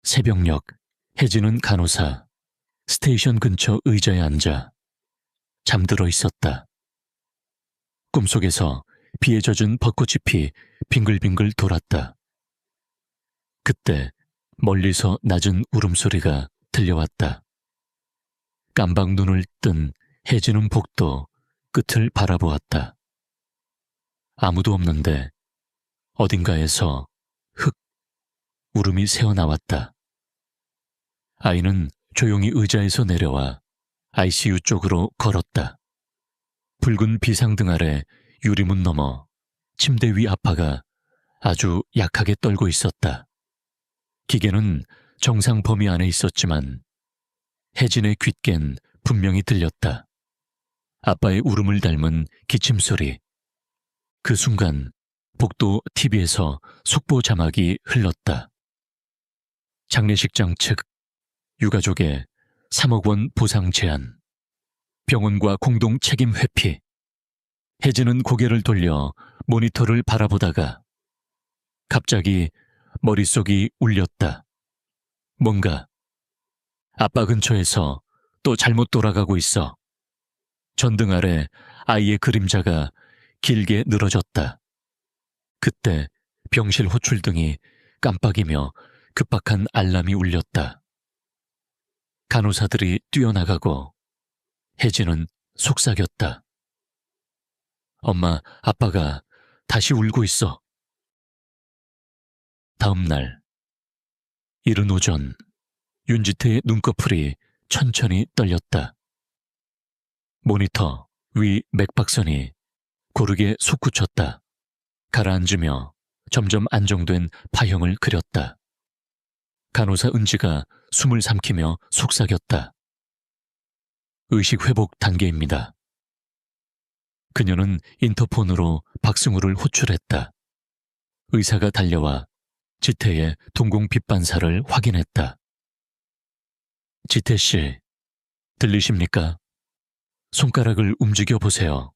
Speaker 1: 새벽녘, 혜진은 간호사, 스테이션 근처 의자에 앉아 잠들어 있었다. 꿈속에서 비에 젖은 벚꽃잎이 빙글빙글 돌았다. 그때 멀리서 낮은 울음소리가 들려왔다. 깜박 눈을 뜬 혜진은 복도 끝을 바라보았다. 아무도 없는데 어딘가에서 흑 울음이 새어나왔다. 아이는 조용히 의자에서 내려와 ICU 쪽으로 걸었다. 붉은 비상등 아래 유리문 너머 침대 위 아빠가 아주 약하게 떨고 있었다. 기계는 정상 범위 안에 있었지만 혜진의 귓겐 분명히 들렸다. 아빠의 울음을 닮은 기침소리. 그 순간 복도 TV에서 속보 자막이 흘렀다. 장례식장 측 유가족의 3억 원 보상 제안. 병원과 공동 책임 회피. 혜진은 고개를 돌려 모니터를 바라보다가 갑자기 머릿속이 울렸다. 뭔가 아빠 근처에서 또 잘못 돌아가고 있어. 전등 아래 아이의 그림자가 길게 늘어졌다. 그때 병실 호출등이 깜빡이며 급박한 알람이 울렸다. 간호사들이 뛰어나가고 혜진은 속삭였다. 엄마, 아빠가 다시 울고 있어. 다음 날, 이른 오전 윤지태의 눈꺼풀이 천천히 떨렸다. 모니터 위 맥박선이 고르게 솟구쳤다. 가라앉으며 점점 안정된 파형을 그렸다. 간호사 은지가 숨을 삼키며 속삭였다. 의식 회복 단계입니다. 그녀는 인터폰으로 박승우를 호출했다. 의사가 달려와 지태의 동공 빗반사를 확인했다. 지태 씨, 들리십니까? 손가락을 움직여 보세요.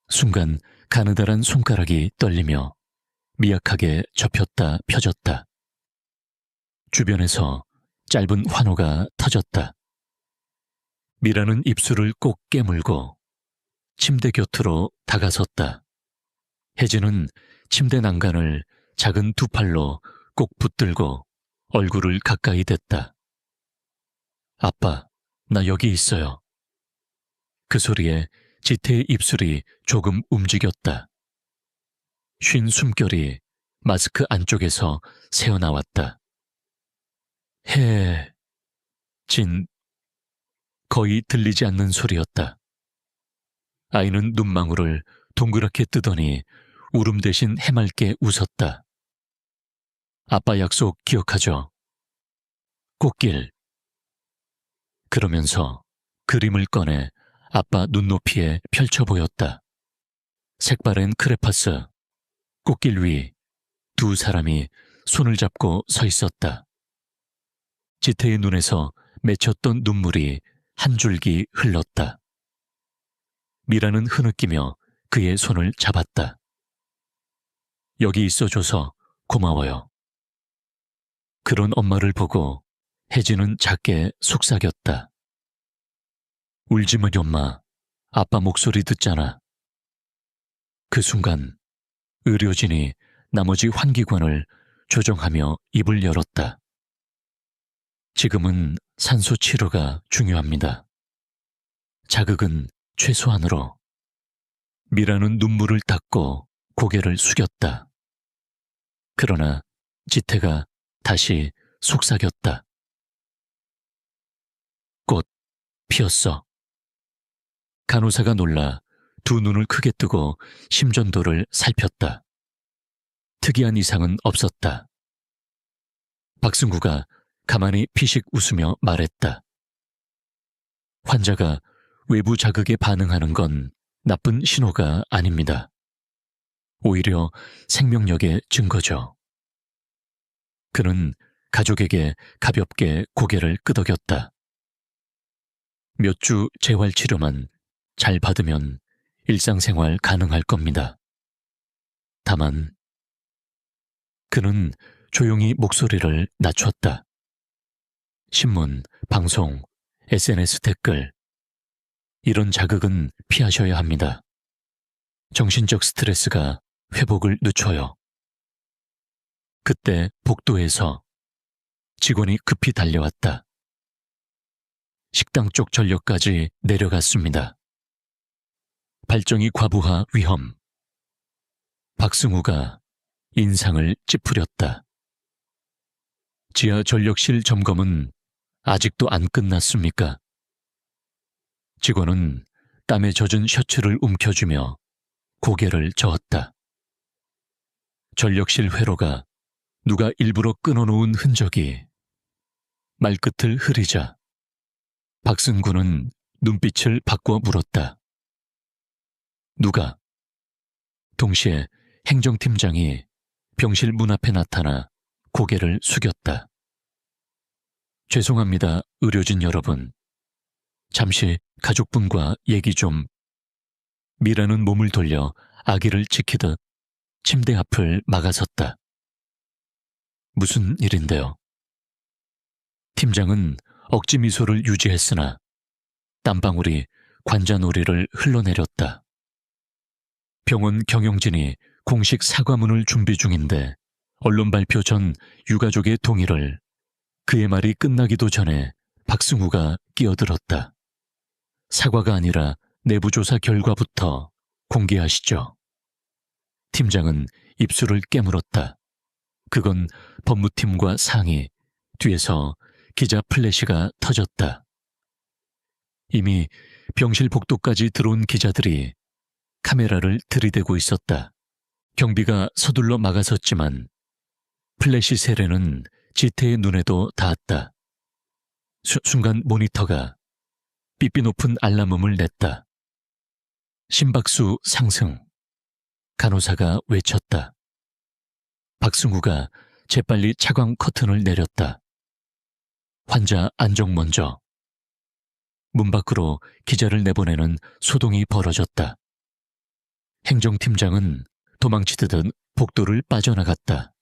Speaker 1: 순간 가느다란 손가락이 떨리며 미약하게 접혔다 펴졌다. 주변에서 짧은 환호가 터졌다. 미라는 입술을 꼭 깨물고 침대 곁으로 다가섰다. 혜진은 침대 난간을 작은 두 팔로 꼭 붙들고 얼굴을 가까이 댔다. 아빠, 나 여기 있어요. 그 소리에 지태의 입술이 조금 움직였다. 쉰 숨결이 마스크 안쪽에서 새어나왔다. 진, 거의 들리지 않는 소리였다. 아이는 눈망울을 동그랗게 뜨더니 울음 대신 해맑게 웃었다. 아빠 약속 기억하죠? 꽃길. 그러면서 그림을 꺼내 아빠 눈높이에 펼쳐 보였다. 색바랜 크레파스, 꽃길 위 두 사람이 손을 잡고 서 있었다. 지태의 눈에서 맺혔던 눈물이 한 줄기 흘렀다. 미라는 흐느끼며 그의 손을 잡았다. 여기 있어줘서 고마워요. 그런 엄마를 보고 혜진은 작게 속삭였다. 울지 마, 엄마. 아빠 목소리 듣잖아. 그 순간 의료진이 나머지 환기관을 조정하며 입을 열었다. 지금은 산소 치료가 중요합니다. 자극은 최소한으로. 미라는 눈물을 닦고 고개를 숙였다. 그러나 지태가 다시 속삭였다. 꽃 피었어. 간호사가 놀라 두 눈을 크게 뜨고 심전도를 살폈다. 특이한 이상은 없었다. 박승구가 가만히 피식 웃으며 말했다. 환자가 외부 자극에 반응하는 건 나쁜 신호가 아닙니다. 오히려 생명력의 증거죠. 그는 가족에게 가볍게 고개를 끄덕였다. 몇 주 재활치료만 잘 받으면 일상생활 가능할 겁니다. 다만 그는 조용히 목소리를 낮췄다. 신문, 방송, SNS 댓글 이런 자극은 피하셔야 합니다. 정신적 스트레스가 회복을 늦춰요. 그때 복도에서 직원이 급히 달려왔다. 식당 쪽 전력까지 내려갔습니다. 발정이 과부하 위험. 박승우가 인상을 찌푸렸다. 지하 전력실 점검은 아직도 안 끝났습니까? 직원은 땀에 젖은 셔츠를 움켜쥐며 고개를 저었다. 전력실 회로가 누가 일부러 끊어놓은 흔적이. 말끝을 흐리자 박승구는 눈빛을 바꿔 물었다. 누가? 동시에 행정팀장이 병실 문 앞에 나타나 고개를 숙였다. 죄송합니다, 의료진 여러분. 잠시 가족분과 얘기 좀. 미라는 몸을 돌려 아기를 지키듯 침대 앞을 막아섰다. 무슨 일인데요? 팀장은 억지 미소를 유지했으나 땀방울이 관자놀이를 흘러내렸다. 병원 경영진이 공식 사과문을 준비 중인데 언론 발표 전 유가족의 동의를. 그의 말이 끝나기도 전에 박승우가 끼어들었다. 사과가 아니라 내부조사 결과부터 공개하시죠. 팀장은 입술을 깨물었다. 그건 법무팀과 상의, 뒤에서 기자 플래시가 터졌다. 이미 병실 복도까지 들어온 기자들이 카메라를 들이대고 있었다. 경비가 서둘러 막아섰지만 플래시 세례는 지태의 눈에도 닿았다. 순간 모니터가 삐삐 높은 알람음을 냈다. 심박수 상승. 간호사가 외쳤다. 박승우가 재빨리 차광 커튼을 내렸다. 환자 안정 먼저. 문 밖으로 기자를 내보내는 소동이 벌어졌다. 행정팀장은 도망치듯 복도를 빠져나갔다.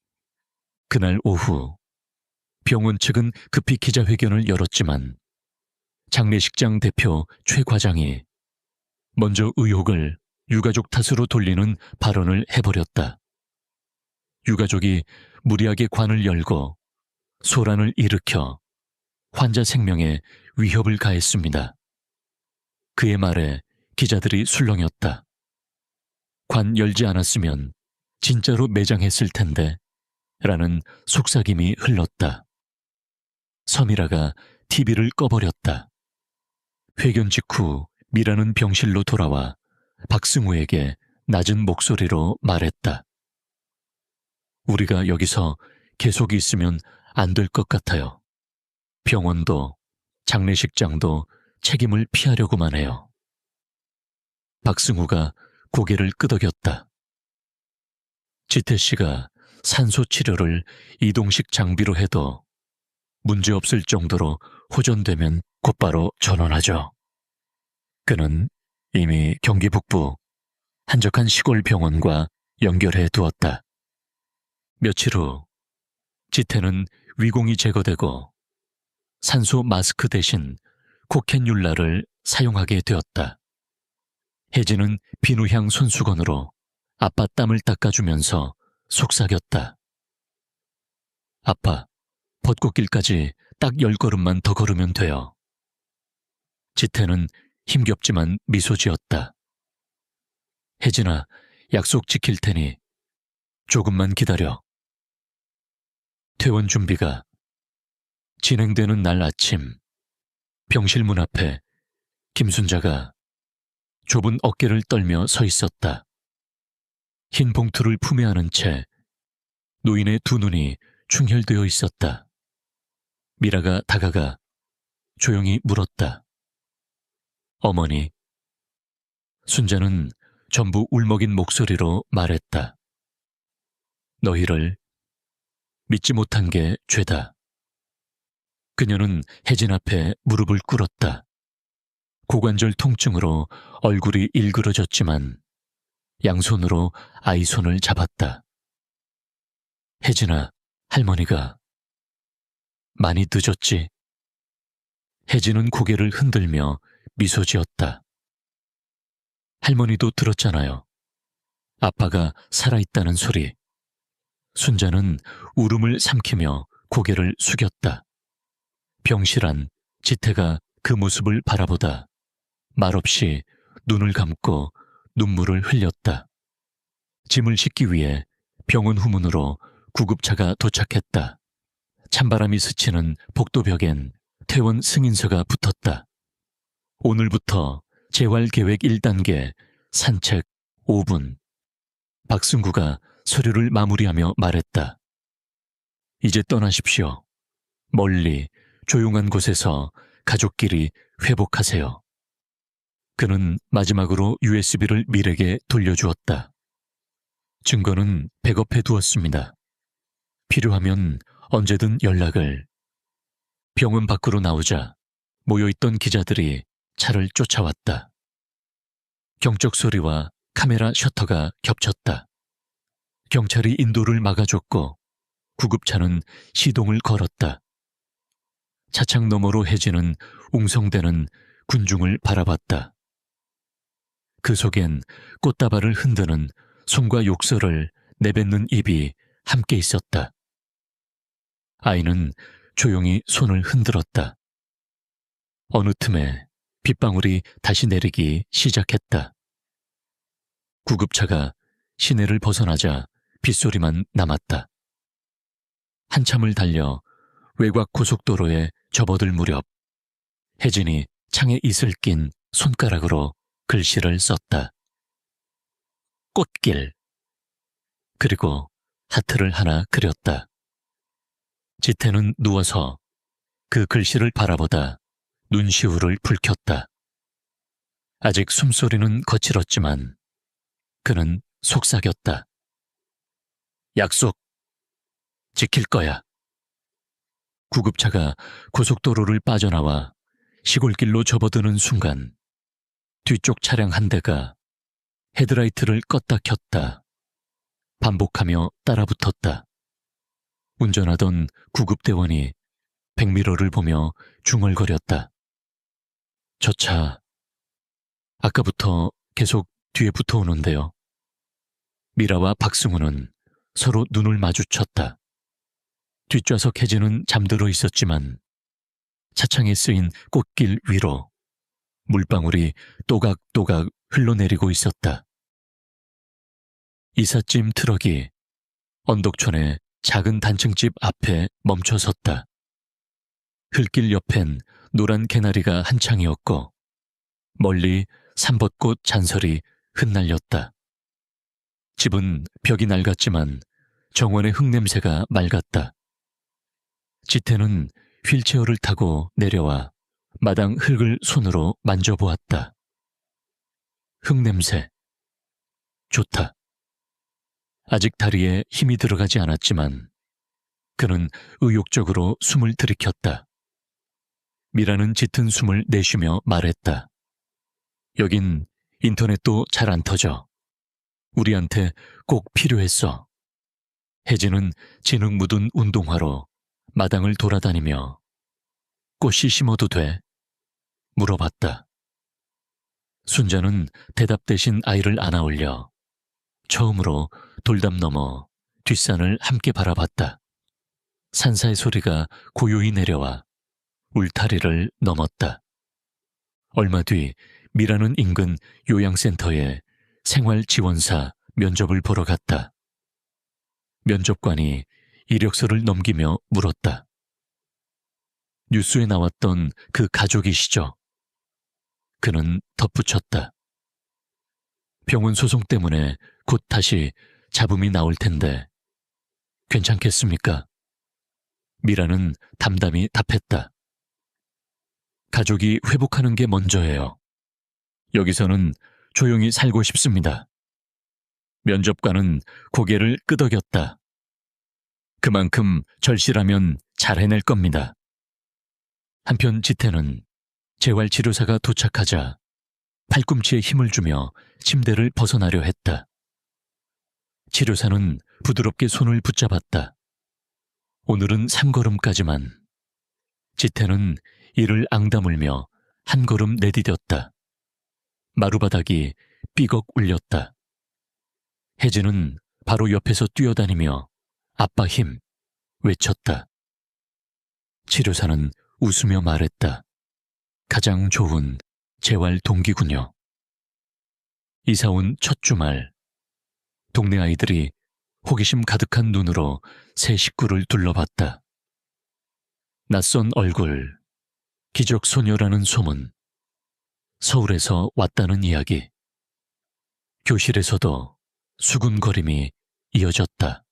Speaker 1: 그날 오후 병원 측은 급히 기자회견을 열었지만 장례식장 대표 최 과장이 먼저 의혹을 유가족 탓으로 돌리는 발언을 해버렸다. 유가족이 무리하게 관을 열고 소란을 일으켜 환자 생명에 위협을 가했습니다. 그의 말에 기자들이 술렁였다. 관 열지 않았으면 진짜로 매장했을 텐데 라는 속삭임이 흘렀다. 서미라가 TV를 꺼버렸다. 회견 직후 미라는 병실로 돌아와 박승우에게 낮은 목소리로 말했다. 우리가 여기서 계속 있으면 안 될 것 같아요. 병원도 장례식장도 책임을 피하려고만 해요. 박승우가 고개를 끄덕였다. 지태 씨가 산소 치료를 이동식 장비로 해도 문제없을 정도로 호전되면 곧바로 전원하죠. 그는 이미 경기 북부 한적한 시골 병원과 연결해 두었다. 며칠 후 지태는 위공이 제거되고 산소 마스크 대신 코캔율라를 사용하게 되었다. 혜진은 비누향 손수건으로 아빠 땀을 닦아주면서 속삭였다. 아빠, 벚꽃길까지 딱 10걸음만 더 걸으면 돼요. 지태는 힘겹지만 미소 지었다. 혜진아, 약속 지킬 테니 조금만 기다려. 퇴원 준비가 진행되는 날 아침, 병실 문 앞에 김순자가 좁은 어깨를 떨며 서 있었다. 흰 봉투를 품에 안은 채 노인의 두 눈이 충혈되어 있었다. 미라가 다가가 조용히 물었다. 어머니. 순자는 전부 울먹인 목소리로 말했다. 너희를 믿지 못한 게 죄다. 그녀는 혜진 앞에 무릎을 꿇었다. 고관절 통증으로 얼굴이 일그러졌지만 양손으로 아이 손을 잡았다. 혜진아, 할머니가 많이 늦었지? 혜진은 고개를 흔들며 미소 지었다. 할머니도 들었잖아요. 아빠가 살아있다는 소리. 순자는 울음을 삼키며 고개를 숙였다. 병실 안 지태가 그 모습을 바라보다 말없이 눈을 감고 눈물을 흘렸다. 짐을 싣기 위해 병원 후문으로 구급차가 도착했다. 찬바람이 스치는 복도벽엔 퇴원 승인서가 붙었다. 오늘부터 재활계획 1단계 산책 5분. 박승구가 서류를 마무리하며 말했다. 이제 떠나십시오. 멀리 조용한 곳에서 가족끼리 회복하세요. 그는 마지막으로 USB를 밀에게 돌려주었다. 증거는 백업해 두었습니다. 필요하면 언제든 연락을. 병원 밖으로 나오자 모여있던 기자들이 차를 쫓아왔다. 경적 소리와 카메라 셔터가 겹쳤다. 경찰이 인도를 막아줬고 구급차는 시동을 걸었다. 차창 너머로 혜진은 웅성대는 군중을 바라봤다. 그 속엔 꽃다발을 흔드는 손과 욕설을 내뱉는 입이 함께 있었다. 아이는 조용히 손을 흔들었다. 어느 틈에 빗방울이 다시 내리기 시작했다. 구급차가 시내를 벗어나자 빗소리만 남았다. 한참을 달려 외곽 고속도로에 접어들 무렵 혜진이 창에 이슬 낀 손가락으로 글씨를 썼다. 꽃길. 그리고 하트를 하나 그렸다. 지태는 누워서 그 글씨를 바라보다 눈시울을 붉혔다. 아직 숨소리는 거칠었지만 그는 속삭였다. 약속. 지킬 거야. 구급차가 고속도로를 빠져나와 시골길로 접어드는 순간 뒤쪽 차량 한 대가 헤드라이트를 껐다 켰다. 반복하며 따라붙었다. 운전하던 구급대원이 백미러를 보며 중얼거렸다. 저 차, 아까부터 계속 뒤에 붙어오는데요. 미라와 박승우는 서로 눈을 마주쳤다. 뒷좌석 혜진은 잠들어 있었지만 차창에 쓰인 꽃길 위로 물방울이 또각또각 흘러내리고 있었다. 이삿짐 트럭이 언덕촌의 작은 단층집 앞에 멈춰섰다. 흙길 옆엔 노란 개나리가 한창이었고 멀리 삼벚꽃 잔설이 흩날렸다. 집은 벽이 낡았지만 정원의 흙냄새가 맑았다. 지태는 휠체어를 타고 내려와 마당 흙을 손으로 만져보았다. 흙냄새. 좋다. 아직 다리에 힘이 들어가지 않았지만 그는 의욕적으로 숨을 들이켰다. 미라는 짙은 숨을 내쉬며 말했다. 여긴 인터넷도 잘 안 터져. 우리한테 꼭 필요했어. 혜진은 진흙 묻은 운동화로 마당을 돌아다니며 꽃이 심어도 돼? 물어봤다. 순자는 대답 대신 아이를 안아올려 처음으로 돌담 넘어 뒷산을 함께 바라봤다. 산사의 소리가 고요히 내려와 울타리를 넘었다. 얼마 뒤 미라는 인근 요양센터에 생활지원사 면접을 보러 갔다. 면접관이 이력서를 넘기며 물었다. 뉴스에 나왔던 그 가족이시죠? 그는 덧붙였다. 병원 소송 때문에 곧 다시 잡음이 나올 텐데 괜찮겠습니까? 미라는 담담히 답했다. 가족이 회복하는 게 먼저예요. 여기서는 조용히 살고 싶습니다. 면접관은 고개를 끄덕였다. 그만큼 절실하면 잘 해낼 겁니다. 한편 지태는 재활치료사가 도착하자 팔꿈치에 힘을 주며 침대를 벗어나려 했다. 치료사는 부드럽게 손을 붙잡았다. 오늘은 3걸음까지만. 지태는 이를 앙다물며 한 걸음 내디뎠다. 마루바닥이 삐걱 울렸다. 혜진은 바로 옆에서 뛰어다니며 아빠 힘 외쳤다. 치료사는 웃으며 말했다. 가장 좋은 재활 동기군요. 이사 온 첫 주말, 동네 아이들이 호기심 가득한 눈으로 새 식구를 둘러봤다. 낯선 얼굴, 기적 소녀라는 소문, 서울에서 왔다는 이야기. 교실에서도 수군거림이 이어졌다.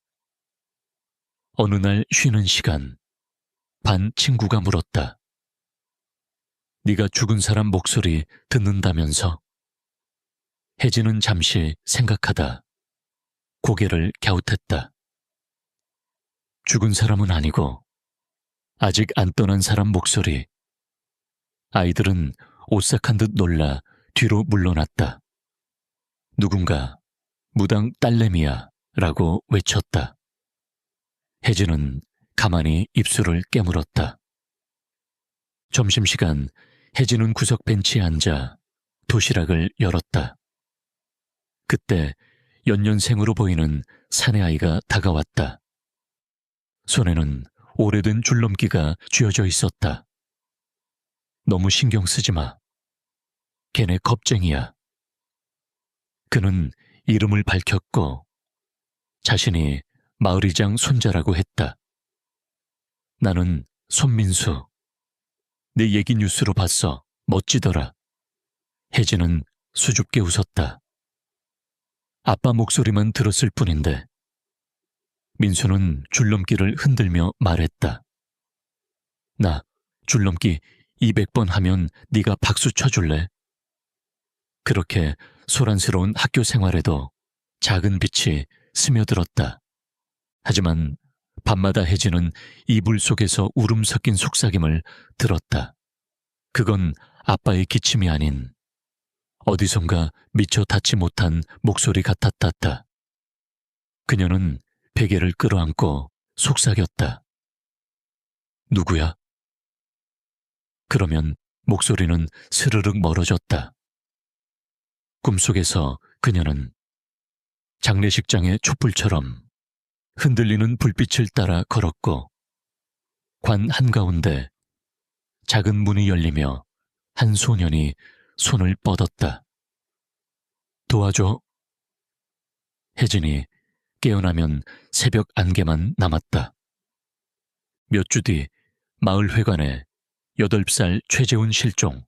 Speaker 1: 어느 날 쉬는 시간, 반 친구가 물었다. 네가 죽은 사람 목소리 듣는다면서? 혜진은 잠시 생각하다 고개를 갸웃했다. 죽은 사람은 아니고 아직 안 떠난 사람 목소리. 아이들은 오싹한 듯 놀라 뒤로 물러났다. 누군가 무당 딸내미야 라고 외쳤다. 혜진은 가만히 입술을 깨물었다. 점심시간 혜진은 구석 벤치에 앉아 도시락을 열었다. 그때 연년생으로 보이는 사내아이가 다가왔다. 손에는 오래된 줄넘기가 쥐어져 있었다. 너무 신경 쓰지 마. 걔네 겁쟁이야. 그는 이름을 밝혔고 자신이 마을이장 손자라고 했다. 나는 손민수, 내 얘기 뉴스로 봤어. 멋지더라. 혜진은 수줍게 웃었다. 아빠 목소리만 들었을 뿐인데. 민수는 줄넘기를 흔들며 말했다. 나 줄넘기 200번 하면 네가 박수 쳐줄래? 그렇게 소란스러운 학교 생활에도 작은 빛이 스며들었다. 하지만 밤마다 혜진은 이불 속에서 울음 섞인 속삭임을 들었다. 그건 아빠의 기침이 아닌 어디선가 미처 닿지 못한 목소리 같았다. 그녀는 베개를 끌어안고 속삭였다. 누구야? 그러면 목소리는 스르륵 멀어졌다. 꿈속에서 그녀는 장례식장의 촛불처럼 흔들리는 불빛을 따라 걸었고 관 한가운데 작은 문이 열리며 한 소년이 손을 뻗었다. 도와줘. 혜진이 깨어나면 새벽 안개만 남았다. 몇 주 뒤 마을회관에 8살 최재훈 실종.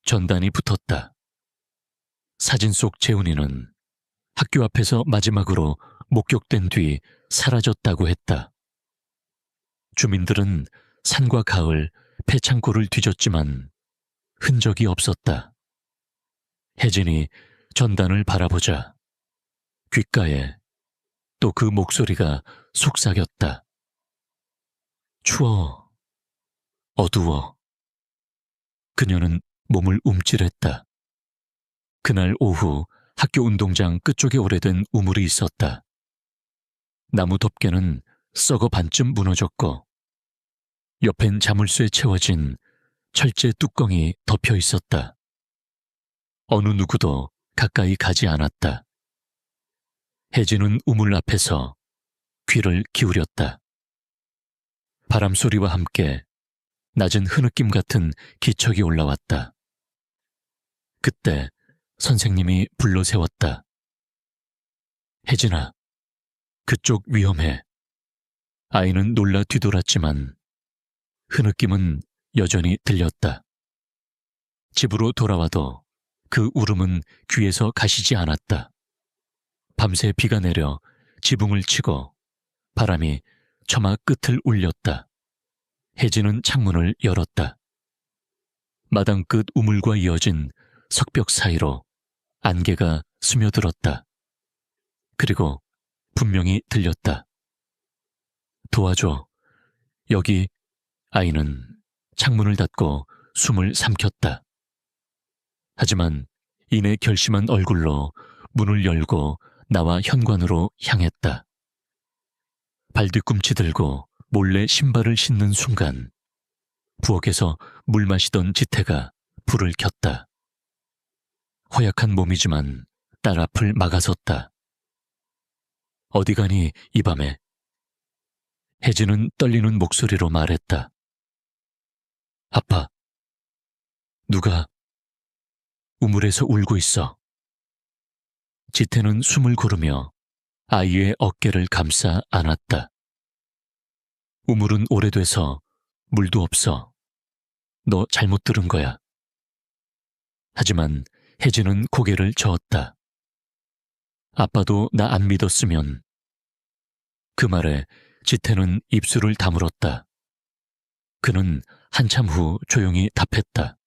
Speaker 1: 전단이 붙었다. 사진 속 재훈이는 학교 앞에서 마지막으로 목격된 뒤 사라졌다고 했다. 주민들은 산과 가을, 폐창고를 뒤졌지만 흔적이 없었다. 혜진이 전단을 바라보자 귓가에 또 그 목소리가 속삭였다. 추워. 어두워. 그녀는 몸을 움찔했다. 그날 오후 학교 운동장 끝쪽에 오래된 우물이 있었다. 나무 덮개는 썩어 반쯤 무너졌고 옆엔 자물쇠에 채워진 철제 뚜껑이 덮여 있었다. 어느 누구도 가까이 가지 않았다. 혜진은 우물 앞에서 귀를 기울였다. 바람 소리와 함께 낮은 흐느낌 같은 기척이 올라왔다. 그때 선생님이 불러 세웠다. 혜진아, 그쪽 위험해. 아이는 놀라 뒤돌았지만 흐느낌은 여전히 들렸다. 집으로 돌아와도 그 울음은 귀에서 가시지 않았다. 밤새 비가 내려 지붕을 치고 바람이 처마 끝을 울렸다. 혜진은 창문을 열었다. 마당 끝 우물과 이어진 석벽 사이로 안개가 스며들었다. 그리고 분명히 들렸다. 도와줘. 여기. 아이는 창문을 닫고 숨을 삼켰다. 하지만 이내 결심한 얼굴로 문을 열고 나와 현관으로 향했다. 발뒤꿈치 들고 몰래 신발을 신는 순간 부엌에서 물 마시던 지태가 불을 켰다. 허약한 몸이지만 딸 앞을 막아섰다. 어디 가니 이 밤에? 혜진은 떨리는 목소리로 말했다. 아빠. 누가 우물에서 울고 있어. 지태는 숨을 고르며 아이의 어깨를 감싸 안았다. 우물은 오래돼서 물도 없어. 너 잘못 들은 거야. 하지만 혜진은 고개를 저었다. 아빠도 나 안 믿었으면. 그 말에 지태는 입술을 다물었다. 그는 한참 후 조용히 답했다.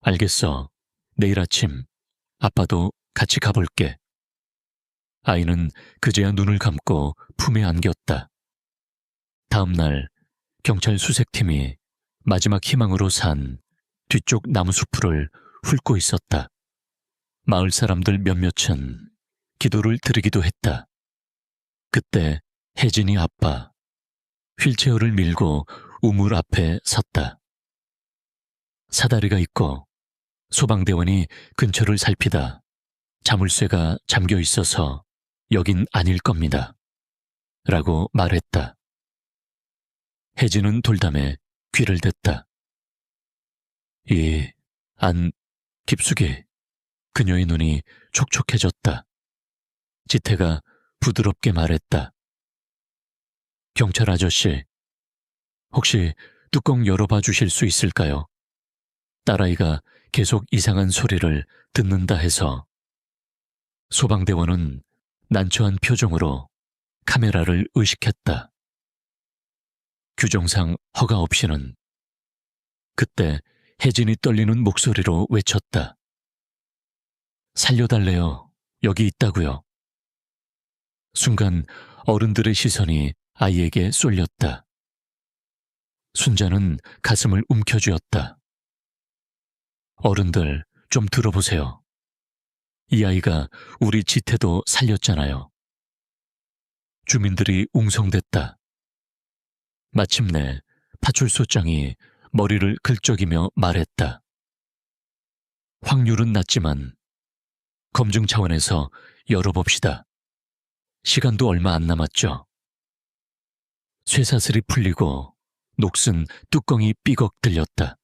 Speaker 1: 알겠어. 내일 아침 아빠도 같이 가볼게. 아이는 그제야 눈을 감고 품에 안겼다. 다음 날 경찰 수색팀이 마지막 희망으로 산 뒤쪽 나무숲을 훑고 있었다. 마을 사람들 몇몇은 기도를 드리기도 했다. 그때 혜진이 아빠 휠체어를 밀고 우물 앞에 섰다. 사다리가 있고 소방대원이 근처를 살피다 자물쇠가 잠겨 있어서 여긴 아닐 겁니다. 라고 말했다. 혜진은 돌담에 귀를 댔다. 이 안 깊숙이 그녀의 눈이 촉촉해졌다. 지태가 부드럽게 말했다. 경찰 아저씨, 혹시 뚜껑 열어봐 주실 수 있을까요? 딸아이가 계속 이상한 소리를 듣는다 해서 소방대원은 난처한 표정으로 카메라를 의식했다. 규정상 허가 없이는. 그때 혜진이 떨리는 목소리로 외쳤다. 살려달래요. 여기 있다고요. 순간 어른들의 시선이 아이에게 쏠렸다. 순자는 가슴을 움켜쥐었다. 어른들, 좀 들어보세요. 이 아이가 우리 지태도 살렸잖아요. 주민들이 웅성댔다. 마침내 파출소장이 머리를 긁적이며 말했다. 확률은 낮지만 검증 차원에서 열어봅시다. 시간도 얼마 안 남았죠. 쇠사슬이 풀리고 녹슨 뚜껑이 삐걱 들렸다.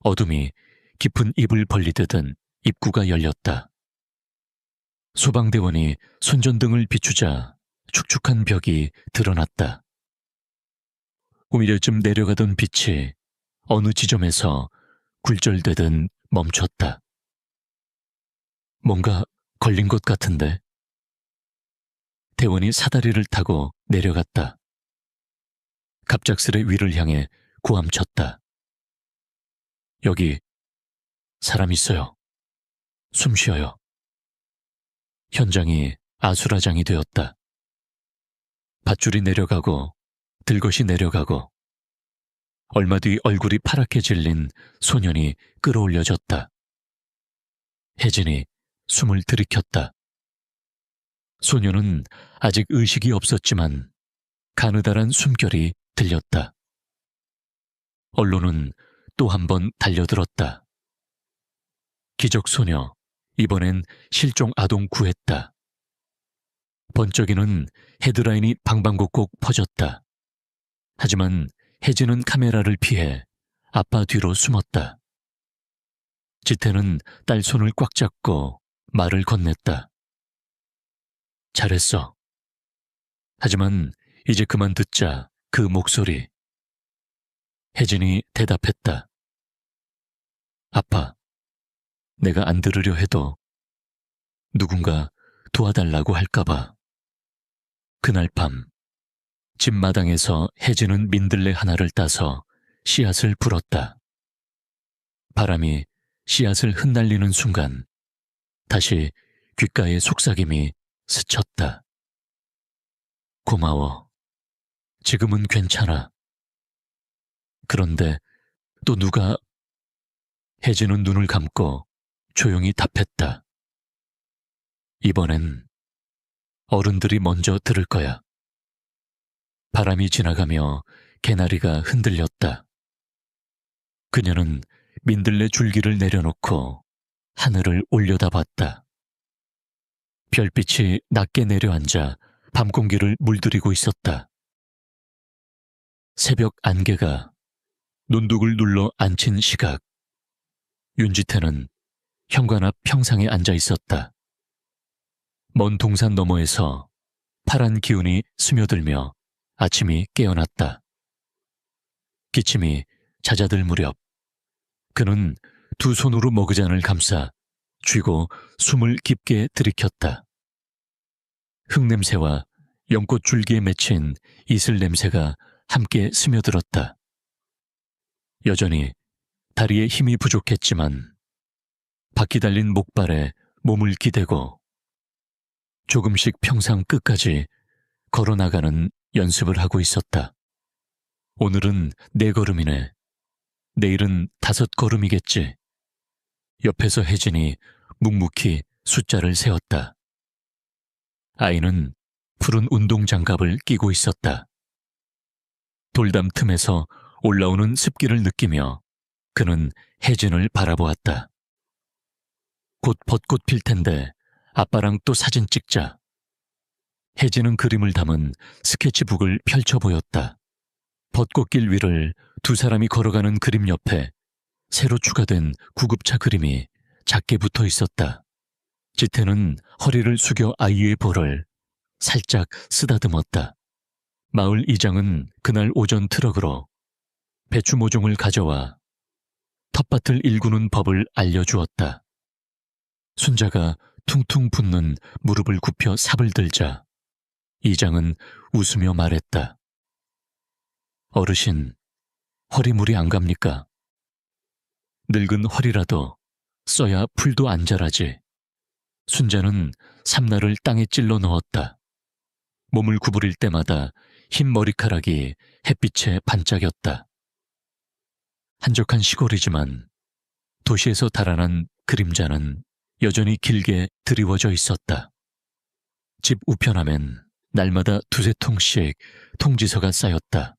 Speaker 1: 어둠이 깊은 입을 벌리듯은 입구가 열렸다. 소방대원이 손전등을 비추자 축축한 벽이 드러났다. 오미려쯤 내려가던 빛이 어느 지점에서 굴절되듯 멈췄다. 뭔가 걸린 것 같은데. 대원이 사다리를 타고 내려갔다. 갑작스레 위를 향해 고함쳤다. 여기 사람 있어요. 숨 쉬어요. 현장이 아수라장이 되었다. 밧줄이 내려가고 들것이 내려가고 얼마 뒤 얼굴이 파랗게 질린 소년이 끌어올려졌다. 혜진이 숨을 들이켰다. 소년은 아직 의식이 없었지만 가느다란 숨결이 들렸다. 언론은 또 한 번 달려들었다. 기적소녀, 이번엔 실종 아동 구했다. 번쩍이는 헤드라인이 방방곡곡 퍼졌다. 하지만 혜진은 카메라를 피해 아빠 뒤로 숨었다. 지태는 딸 손을 꽉 잡고 말을 건넸다. 잘했어. 하지만 이제 그만 듣자. 그 목소리. 혜진이 대답했다. 아빠, 내가 안 들으려 해도 누군가 도와달라고 할까봐. 그날 밤 집 마당에서 혜진은 민들레 하나를 따서 씨앗을 불었다. 바람이 씨앗을 흩날리는 순간 다시 귓가에 속삭임이 스쳤다. 고마워. 지금은 괜찮아. 그런데 또 누가... 혜진은 눈을 감고 조용히 답했다. 이번엔 어른들이 먼저 들을 거야. 바람이 지나가며 개나리가 흔들렸다. 그녀는 민들레 줄기를 내려놓고 하늘을 올려다봤다. 별빛이 낮게 내려앉아 밤 공기를 물들이고 있었다. 새벽 안개가 논둑을 눌러 앉힌 시각. 윤지태는 현관 앞 평상에 앉아 있었다. 먼 동산 너머에서 파란 기운이 스며들며 아침이 깨어났다. 기침이 잦아들 무렵 그는 두 손으로 머그잔을 감싸 쥐고 숨을 깊게 들이켰다. 흙냄새와 연꽃 줄기에 맺힌 이슬 냄새가 함께 스며들었다. 여전히 다리에 힘이 부족했지만 바퀴 달린 목발에 몸을 기대고 조금씩 평상 끝까지 걸어나가는 연습을 하고 있었다. 오늘은 4걸음이네. 내일은 5걸음이겠지. 옆에서 혜진이 묵묵히 숫자를 세었다. 아이는 푸른 운동장갑을 끼고 있었다. 돌담 틈에서 올라오는 습기를 느끼며 그는 혜진을 바라보았다. 곧 벚꽃 필 텐데 아빠랑 또 사진 찍자. 혜진은 그림을 담은 스케치북을 펼쳐 보였다. 벚꽃길 위를 두 사람이 걸어가는 그림 옆에 새로 추가된 구급차 그림이 작게 붙어 있었다. 지태는 허리를 숙여 아이의 볼을 살짝 쓰다듬었다. 마을 이장은 그날 오전 트럭으로 배추 모종을 가져와 텃밭을 일구는 법을 알려주었다. 순자가 퉁퉁 붓는 무릎을 굽혀 삽을 들자 이장은 웃으며 말했다. 어르신, 허리 무리 안 갑니까? 늙은 허리라도 써야 풀도 안 자라지. 순자는 삼날을 땅에 찔러 넣었다. 몸을 구부릴 때마다 흰 머리카락이 햇빛에 반짝였다. 한적한 시골이지만 도시에서 달아난 그림자는 여전히 길게 드리워져 있었다. 집 우편함엔 날마다 두세 통씩 통지서가 쌓였다.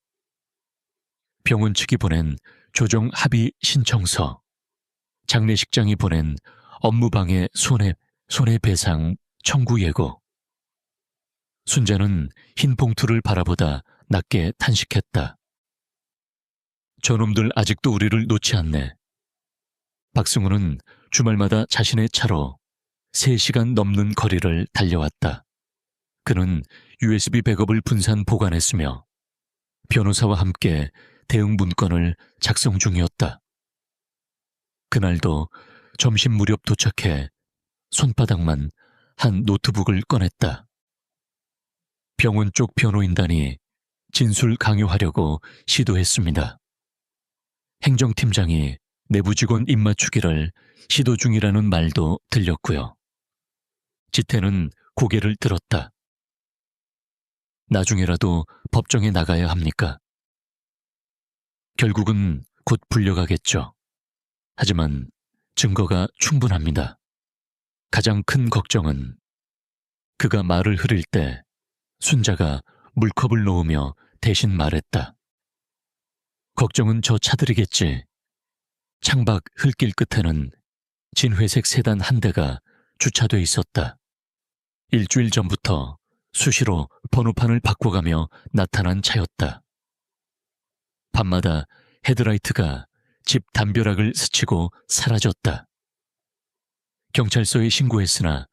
Speaker 1: 병원 측이 보낸 조정 합의 신청서, 장례식장이 보낸 업무방해 손해배상 청구 예고. 순자는 흰 봉투를 바라보다 낮게 탄식했다. 저놈들 아직도 우리를 놓지 않네. 박승우는 주말마다 자신의 차로 3시간 넘는 거리를 달려왔다. 그는 USB 백업을 분산 보관했으며 변호사와 함께 대응 문건을 작성 중이었다. 그날도 점심 무렵 도착해 손바닥만 한 노트북을 꺼냈다. 병원 쪽 변호인단이 진술 강요하려고 시도했습니다. 행정팀장이 내부 직원 입맞추기를 시도 중이라는 말도 들렸고요. 지태는 고개를 들었다. 나중에라도 법정에 나가야 합니까? 결국은 곧 불려가겠죠. 하지만 증거가 충분합니다. 가장 큰 걱정은 그가 말을 흐릴 때 순자가 물컵을 놓으며 대신 말했다. 걱정은 저 차들이겠지. 창밖 흙길 끝에는 진회색 세단 한 대가 주차돼 있었다. 일주일 전부터 수시로 번호판을 바꿔가며 나타난 차였다. 밤마다 헤드라이트가 집 담벼락을 스치고 사라졌다. 경찰서에 신고했으나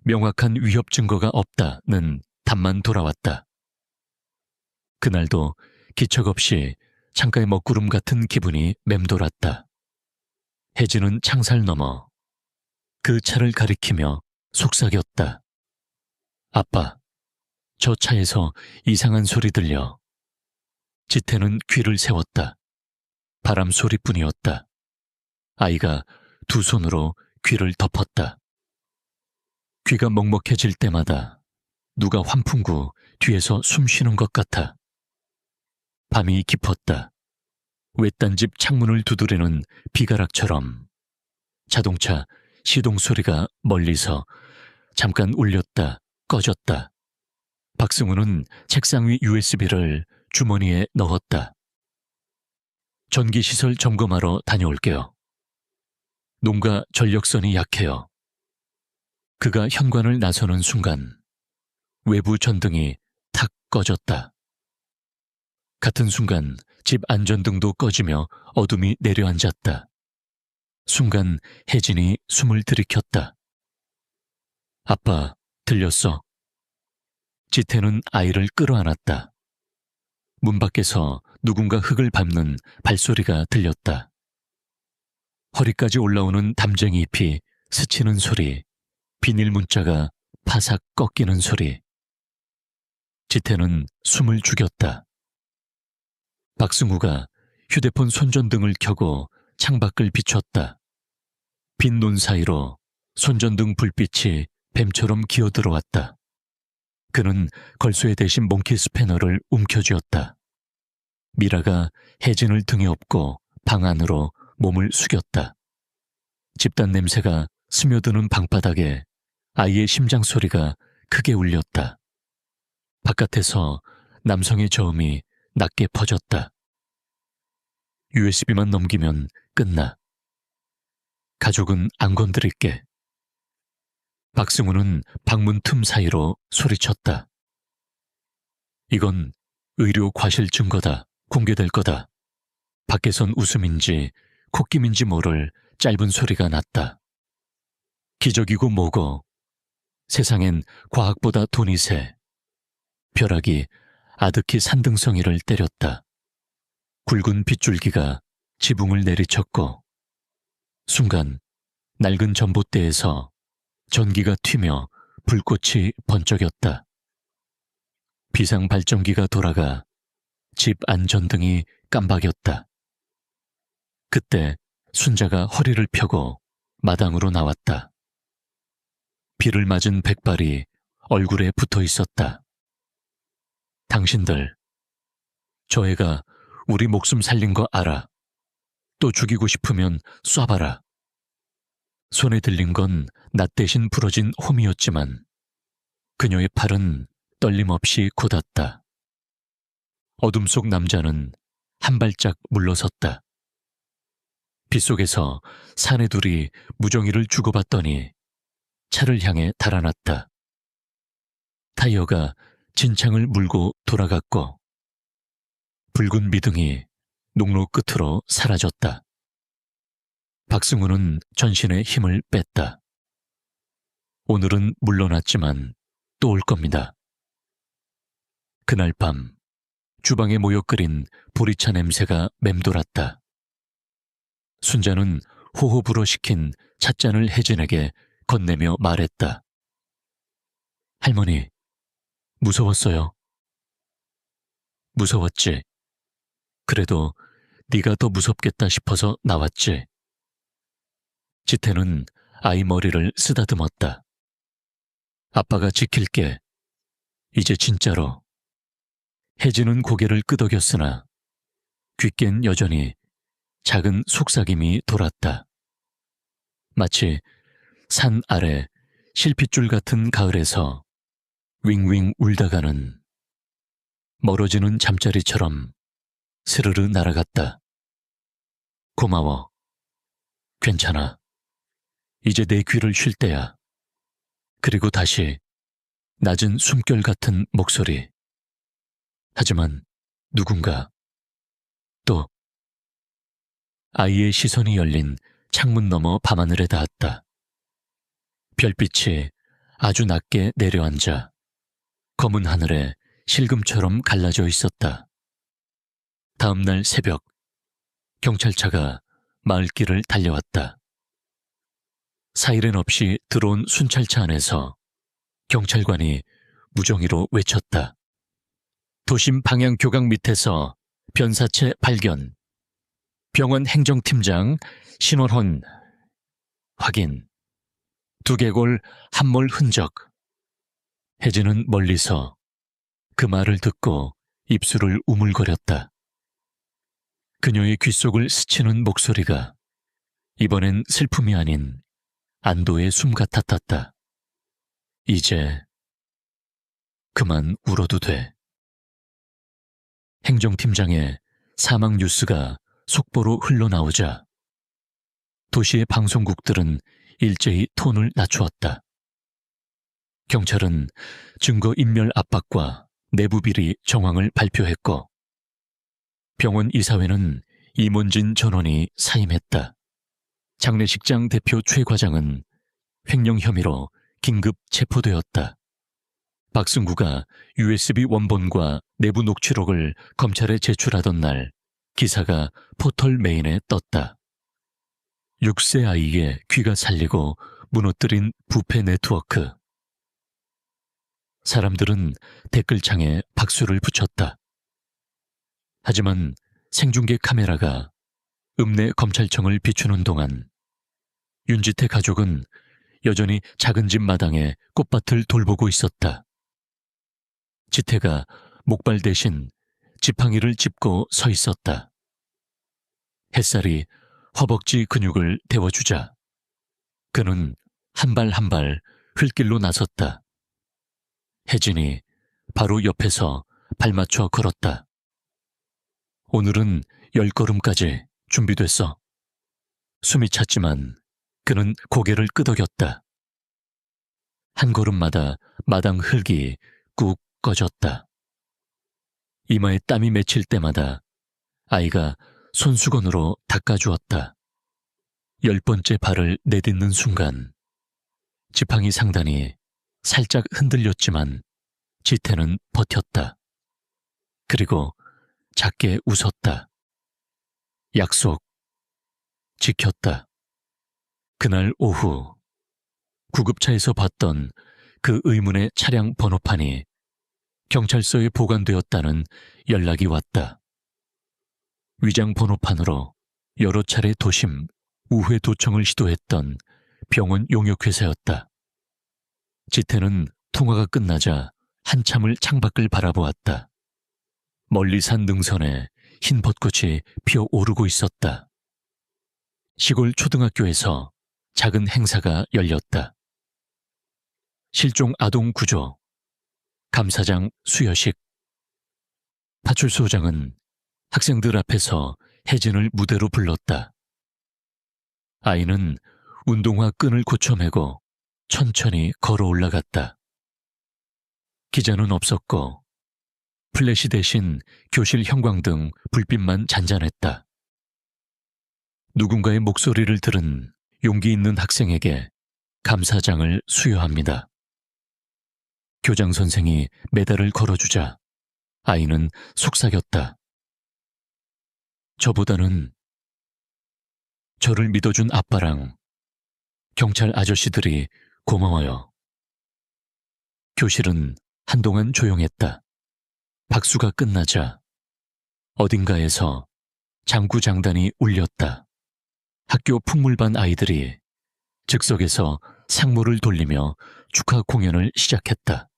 Speaker 1: 명확한 위협 증거가 없다는 답만 돌아왔다. 그날도 기척 없이 창가의 먹구름 같은 기분이 맴돌았다. 혜진은 창살 넘어 그 차를 가리키며 속삭였다. 아빠, 저 차에서 이상한 소리 들려. 지태는 귀를 세웠다. 바람 소리뿐이었다. 아이가 두 손으로 귀를 덮었다. 귀가 먹먹해질 때마다 누가 환풍구 뒤에서 숨 쉬는 것 같아. 밤이 깊었다. 외딴 집 창문을 두드리는 비가락처럼 자동차 시동 소리가 멀리서 잠깐 울렸다 꺼졌다. 박승우는 책상 위 USB를 주머니에 넣었다. 전기시설 점검하러 다녀올게요. 농가 전력선이 약해요. 그가 현관을 나서는 순간 외부 전등이 탁 꺼졌다. 같은 순간 집 안전등도 꺼지며 어둠이 내려앉았다. 순간 혜진이 숨을 들이켰다. 아빠, 들렸어? 지태는 아이를 끌어안았다. 문 밖에서 누군가 흙을 밟는 발소리가 들렸다. 허리까지 올라오는 담쟁이 잎이 스치는 소리, 비닐 문자가 파삭 꺾이는 소리. 지태는 숨을 죽였다. 박승우가 휴대폰 손전등을 켜고 창밖을 비췄다. 빈 눈 사이로 손전등 불빛이 뱀처럼 기어들어왔다. 그는 걸쇠 대신 몽키 스패너를 움켜쥐었다. 미라가 혜진을 등에 업고 방 안으로 몸을 숙였다. 집단 냄새가 스며드는 방바닥에 아이의 심장 소리가 크게 울렸다. 바깥에서 남성의 저음이 낮게 퍼졌다. USB만 넘기면 끝나. 가족은 안 건드릴게. 박승우는 방문 틈 사이로 소리쳤다. 이건 의료 과실 증거다. 공개될 거다. 밖에선 웃음인지 콧김인지 모를 짧은 소리가 났다. 기적이고 뭐고 세상엔 과학보다 돈이 세. 벼락이 아득히 산등성이를 때렸다. 굵은 빗줄기가 지붕을 내리쳤고 순간 낡은 전봇대에서 전기가 튀며 불꽃이 번쩍였다. 비상발전기가 돌아가 집 안전등이 깜박였다. 그때 순자가 허리를 펴고 마당으로 나왔다. 비를 맞은 백발이 얼굴에 붙어 있었다. 당신들, 저 애가 우리 목숨 살린 거 알아. 또 죽이고 싶으면 쏴봐라. 손에 들린 건 낫 대신 부러진 홈이었지만 그녀의 팔은 떨림없이 곧았다. 어둠 속 남자는 한 발짝 물러섰다. 빗속에서 사내둘이 무정이를 주고받더니 차를 향해 달아났다. 타이어가 진창을 물고 돌아갔고 붉은 미등이 농로 끝으로 사라졌다. 박승우는 전신에 힘을 뺐다. 오늘은 물러났지만 또 올 겁니다. 그날 밤 주방에 모여 끓인 보리차 냄새가 맴돌았다. 순자는 호호불호 시킨 찻잔을 혜진에게 건네며 말했다. 할머니, 무서웠어요. 무서웠지. 그래도 네가 더 무섭겠다 싶어서 나왔지. 지태는 아이 머리를 쓰다듬었다. 아빠가 지킬게. 이제 진짜로. 혜진은 고개를 끄덕였으나 귓겐 여전히 작은 속삭임이 돌았다. 마치 산 아래 실핏줄 같은 가을에서 윙윙 울다가는 멀어지는 잠자리처럼 스르르 날아갔다. 고마워. 괜찮아. 이제 내 귀를 쉴 때야. 그리고 다시 낮은 숨결 같은 목소리. 하지만 누군가 또 아이의 시선이 열린 창문 너머 밤하늘에 닿았다. 별빛이 아주 낮게 내려앉아 검은 하늘에 실금처럼 갈라져 있었다. 다음 날 새벽 경찰차가 마을길을 달려왔다. 사이렌 없이 들어온 순찰차 안에서 경찰관이 무정의로 외쳤다. 도심 방향 교각 밑에서 변사체 발견. 병원 행정팀장 신원헌 확인. 두개골 함몰 흔적. 혜진은 멀리서 그 말을 듣고 입술을 우물거렸다. 그녀의 귓속을 스치는 목소리가 이번엔 슬픔이 아닌 안도의 숨 같았다. 이제 그만 울어도 돼. 행정팀장의 사망 뉴스가 속보로 흘러나오자 도시의 방송국들은 일제히 톤을 낮추었다. 경찰은 증거인멸 압박과 내부비리 정황을 발표했고 병원 이사회는 임원진 전원이 사임했다. 장례식장 대표 최 과장은 횡령 혐의로 긴급 체포되었다. 박승구가 USB 원본과 내부 녹취록을 검찰에 제출하던 날 기사가 포털 메인에 떴다. 6세 아이의 귀가 살리고 무너뜨린 부패 네트워크. 사람들은 댓글창에 박수를 붙였다. 하지만 생중계 카메라가 읍내 검찰청을 비추는 동안 윤지태 가족은 여전히 작은 집 마당에 꽃밭을 돌보고 있었다. 지태가 목발 대신 지팡이를 짚고 서 있었다. 햇살이 허벅지 근육을 데워주자 그는 한 발 한 발 흘길로 나섰다. 혜진이 바로 옆에서 발맞춰 걸었다. 오늘은 10걸음까지 준비됐어. 숨이 찼지만 그는 고개를 끄덕였다. 한 걸음마다 마당 흙이 꾹 꺼졌다. 이마에 땀이 맺힐 때마다 아이가 손수건으로 닦아주었다. 10번째 발을 내딛는 순간 지팡이 상단이 살짝 흔들렸지만 지태는 버텼다. 그리고 작게 웃었다. 약속, 지켰다. 그날 오후 구급차에서 봤던 그 의문의 차량 번호판이 경찰서에 보관되었다는 연락이 왔다. 위장 번호판으로 여러 차례 도심, 우회 도청을 시도했던 병원 용역회사였다. 지태는 통화가 끝나자 한참을 창밖을 바라보았다. 멀리 산 능선에 흰 벚꽃이 피어오르고 있었다. 시골 초등학교에서 작은 행사가 열렸다. 실종 아동 구조, 감사장 수여식. 파출소장은 학생들 앞에서 혜진을 무대로 불렀다. 아이는 운동화 끈을 고쳐매고 천천히 걸어 올라갔다. 기자는 없었고 플래시 대신 교실 형광등 불빛만 잔잔했다. 누군가의 목소리를 들은 용기 있는 학생에게 감사장을 수여합니다. 교장 선생이 메달을 걸어주자 아이는 속삭였다. 저보다는 저를 믿어준 아빠랑 경찰 아저씨들이 고마워요. 교실은 한동안 조용했다. 박수가 끝나자 어딘가에서 장구장단이 울렸다. 학교 풍물반 아이들이 즉석에서 상무를 돌리며 축하 공연을 시작했다.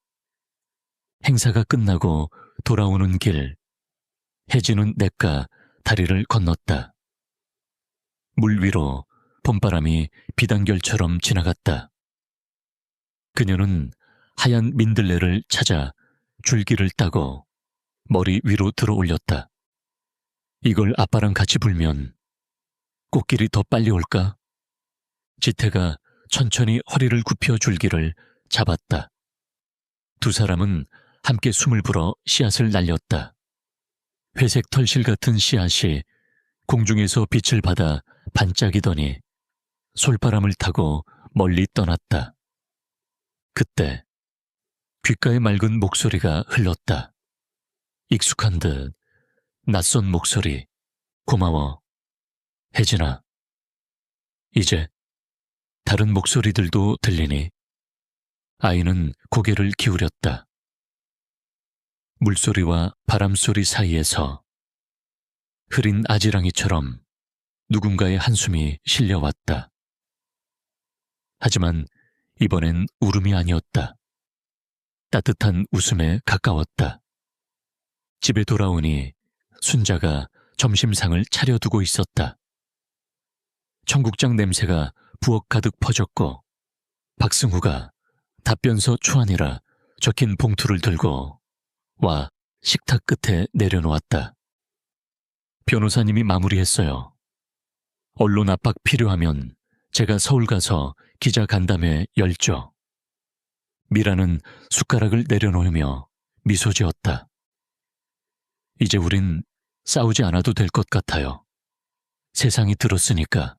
Speaker 1: 행사가 끝나고 돌아오는 길, 혜진은 냇가 다리를 건넜다. 물 위로 봄바람이 비단결처럼 지나갔다. 그녀는 하얀 민들레를 찾아 줄기를 따고 머리 위로 들어 올렸다. 이걸 아빠랑 같이 불면 꽃길이 더 빨리 올까? 지태가 천천히 허리를 굽혀 줄기를 잡았다. 두 사람은 함께 숨을 불어 씨앗을 날렸다. 회색 털실 같은 씨앗이 공중에서 빛을 받아 반짝이더니 솔바람을 타고 멀리 떠났다. 그때 귓가에 맑은 목소리가 흘렀다. 익숙한 듯 낯선 목소리. 고마워, 혜진아. 이제 다른 목소리들도 들리니? 아이는 고개를 기울였다. 물소리와 바람소리 사이에서 흐린 아지랑이처럼 누군가의 한숨이 실려왔다. 하지만 이번엔 울음이 아니었다. 따뜻한 웃음에 가까웠다. 집에 돌아오니 순자가 점심상을 차려두고 있었다. 청국장 냄새가 부엌 가득 퍼졌고 박승우가 답변서 초안이라 적힌 봉투를 들고 와 식탁 끝에 내려놓았다. 변호사님이 마무리했어요. 언론 압박 필요하면 제가 서울 가서 기자 간담회 열죠. 미라는 숟가락을 내려놓으며 미소 지었다. 이제 우린 싸우지 않아도 될 것 같아요. 세상이 들었으니까.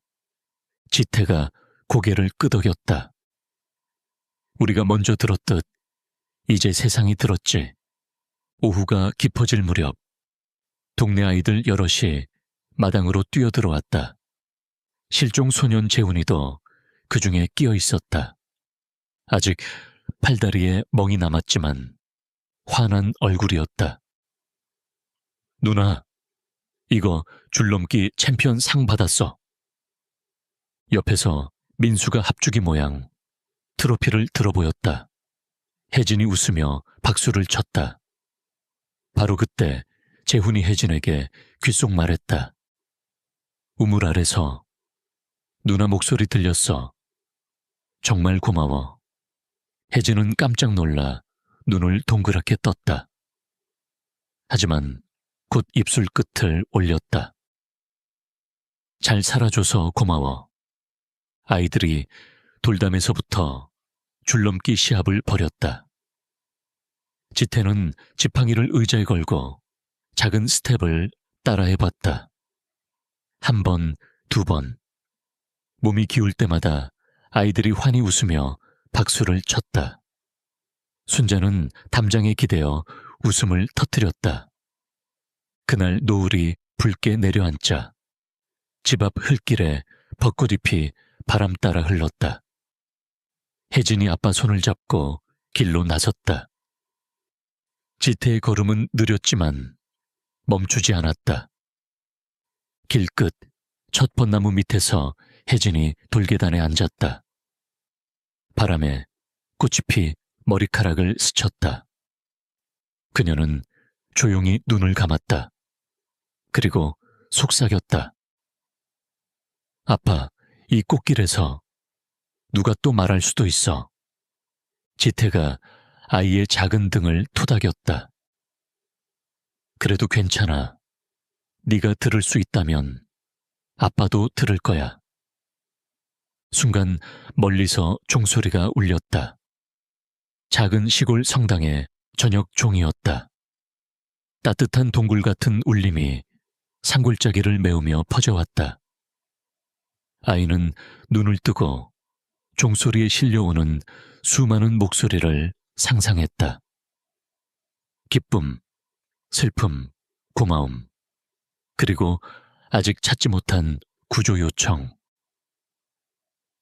Speaker 1: 지태가 고개를 끄덕였다. 우리가 먼저 들었듯 이제 세상이 들었지. 오후가 깊어질 무렵 동네 아이들 여럿이 마당으로 뛰어들어왔다. 실종 소년 재훈이도 그 중에 끼어 있었다. 아직 팔다리에 멍이 남았지만 환한 얼굴이었다. 누나, 이거 줄넘기 챔피언 상 받았어. 옆에서 민수가 합주기 모양 트로피를 들어보였다. 혜진이 웃으며 박수를 쳤다. 바로 그때 재훈이 혜진에게 귓속 말했다. 우물 아래서 누나 목소리 들렸어. 정말 고마워. 혜진은 깜짝 놀라 눈을 동그랗게 떴다. 하지만 곧 입술 끝을 올렸다. 잘 살아줘서 고마워. 아이들이 돌담에서부터 줄넘기 시합을 벌였다. 지태는 지팡이를 의자에 걸고 작은 스텝을 따라해봤다. 한 번, 두 번. 몸이 기울 때마다 아이들이 환히 웃으며 박수를 쳤다. 순자는 담장에 기대어 웃음을 터뜨렸다. 그날 노을이 붉게 내려앉자 집 앞 흙길에 벚꽃잎이 바람 따라 흘렀다. 혜진이 아빠 손을 잡고 길로 나섰다. 지태의 걸음은 느렸지만 멈추지 않았다. 길끝 첫 벚나무 밑에서 혜진이 돌계단에 앉았다. 바람에 꽃잎이 머리카락을 스쳤다. 그녀는 조용히 눈을 감았다. 그리고 속삭였다. 아빠, 이 꽃길에서 누가 또 말할 수도 있어. 지태가 아이의 작은 등을 토닥였다. 그래도 괜찮아. 네가 들을 수 있다면 아빠도 들을 거야. 순간 멀리서 종소리가 울렸다. 작은 시골 성당의 저녁 종이었다. 따뜻한 동굴 같은 울림이 산골짜기를 메우며 퍼져왔다. 아이는 눈을 뜨고 종소리에 실려오는 수많은 목소리를 상상했다. 기쁨, 슬픔, 고마움, 그리고 아직 찾지 못한 구조 요청.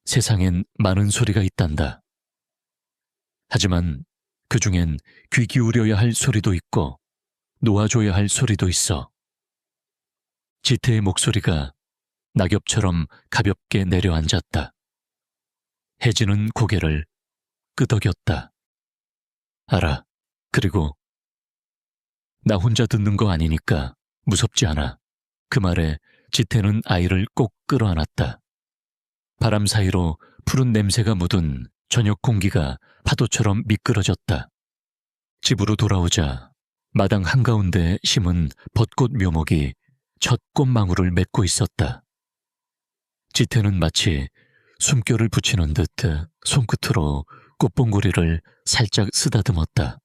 Speaker 1: 세상엔 많은 소리가 있단다. 하지만 그 중엔 귀 기울여야 할 소리도 있고 놓아줘야 할 소리도 있어. 지태의 목소리가 낙엽처럼 가볍게 내려앉았다. 혜진은 고개를 끄덕였다. 알아. 그리고 나 혼자 듣는 거 아니니까 무섭지 않아. 그 말에 지태는 아이를 꼭 끌어안았다. 바람 사이로 푸른 냄새가 묻은 저녁 공기가 파도처럼 미끄러졌다. 집으로 돌아오자 마당 한가운데 심은 벚꽃 묘목이 첫 꽃망울을 맺고 있었다. 지태는 마치 숨결을 붙이는 듯 손끝으로 꽃봉고리를 살짝 쓰다듬었다.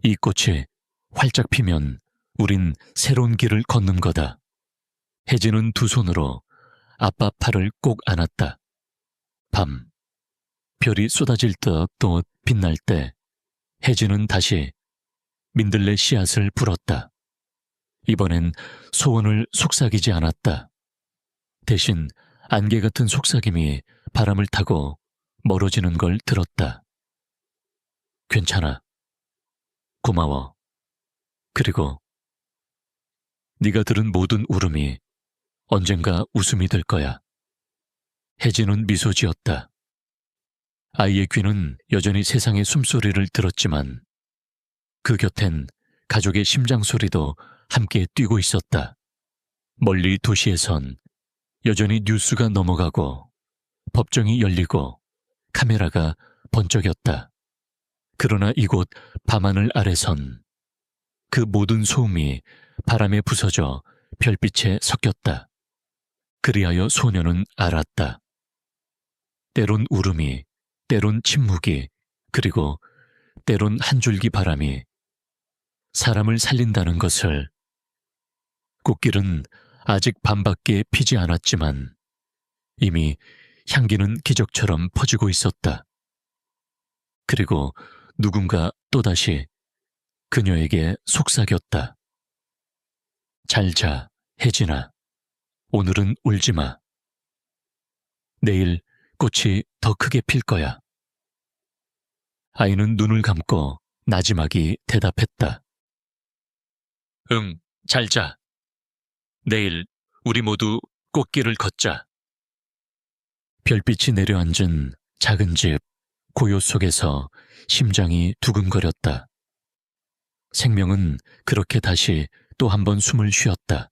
Speaker 1: 이 꽃이 활짝 피면 우린 새로운 길을 걷는 거다. 혜진은 두 손으로 아빠 팔을 꼭 안았다. 밤, 별이 쏟아질 듯 또 빛날 때 혜진은 다시 민들레 씨앗을 불었다. 이번엔 소원을 속삭이지 않았다. 대신 안개 같은 속삭임이 바람을 타고 멀어지는 걸 들었다. 괜찮아. 고마워. 그리고 네가 들은 모든 울음이 언젠가 웃음이 될 거야. 혜진은 미소 지었다. 아이의 귀는 여전히 세상의 숨소리를 들었지만 그 곁엔 가족의 심장 소리도 함께 뛰고 있었다. 멀리 도시에선 여전히 뉴스가 넘어가고 법정이 열리고 카메라가 번쩍였다. 그러나 이곳 밤하늘 아래선 그 모든 소음이 바람에 부서져 별빛에 섞였다. 그리하여 소녀는 알았다. 때론 울음이, 때론 침묵이, 그리고 때론 한 줄기 바람이 사람을 살린다는 것을. 꽃길은 아직 밤밖에 피지 않았지만 이미 향기는 기적처럼 퍼지고 있었다. 그리고 누군가 또다시 그녀에게 속삭였다. 잘 자, 혜진아. 오늘은 울지 마. 내일 꽃이 더 크게 필 거야. 아이는 눈을 감고 나지막이 대답했다. 응, 잘 자. 내일 우리 모두 꽃길을 걷자. 별빛이 내려앉은 작은 집, 고요 속에서 심장이 두근거렸다. 생명은 그렇게 다시 또 한 번 숨을 쉬었다.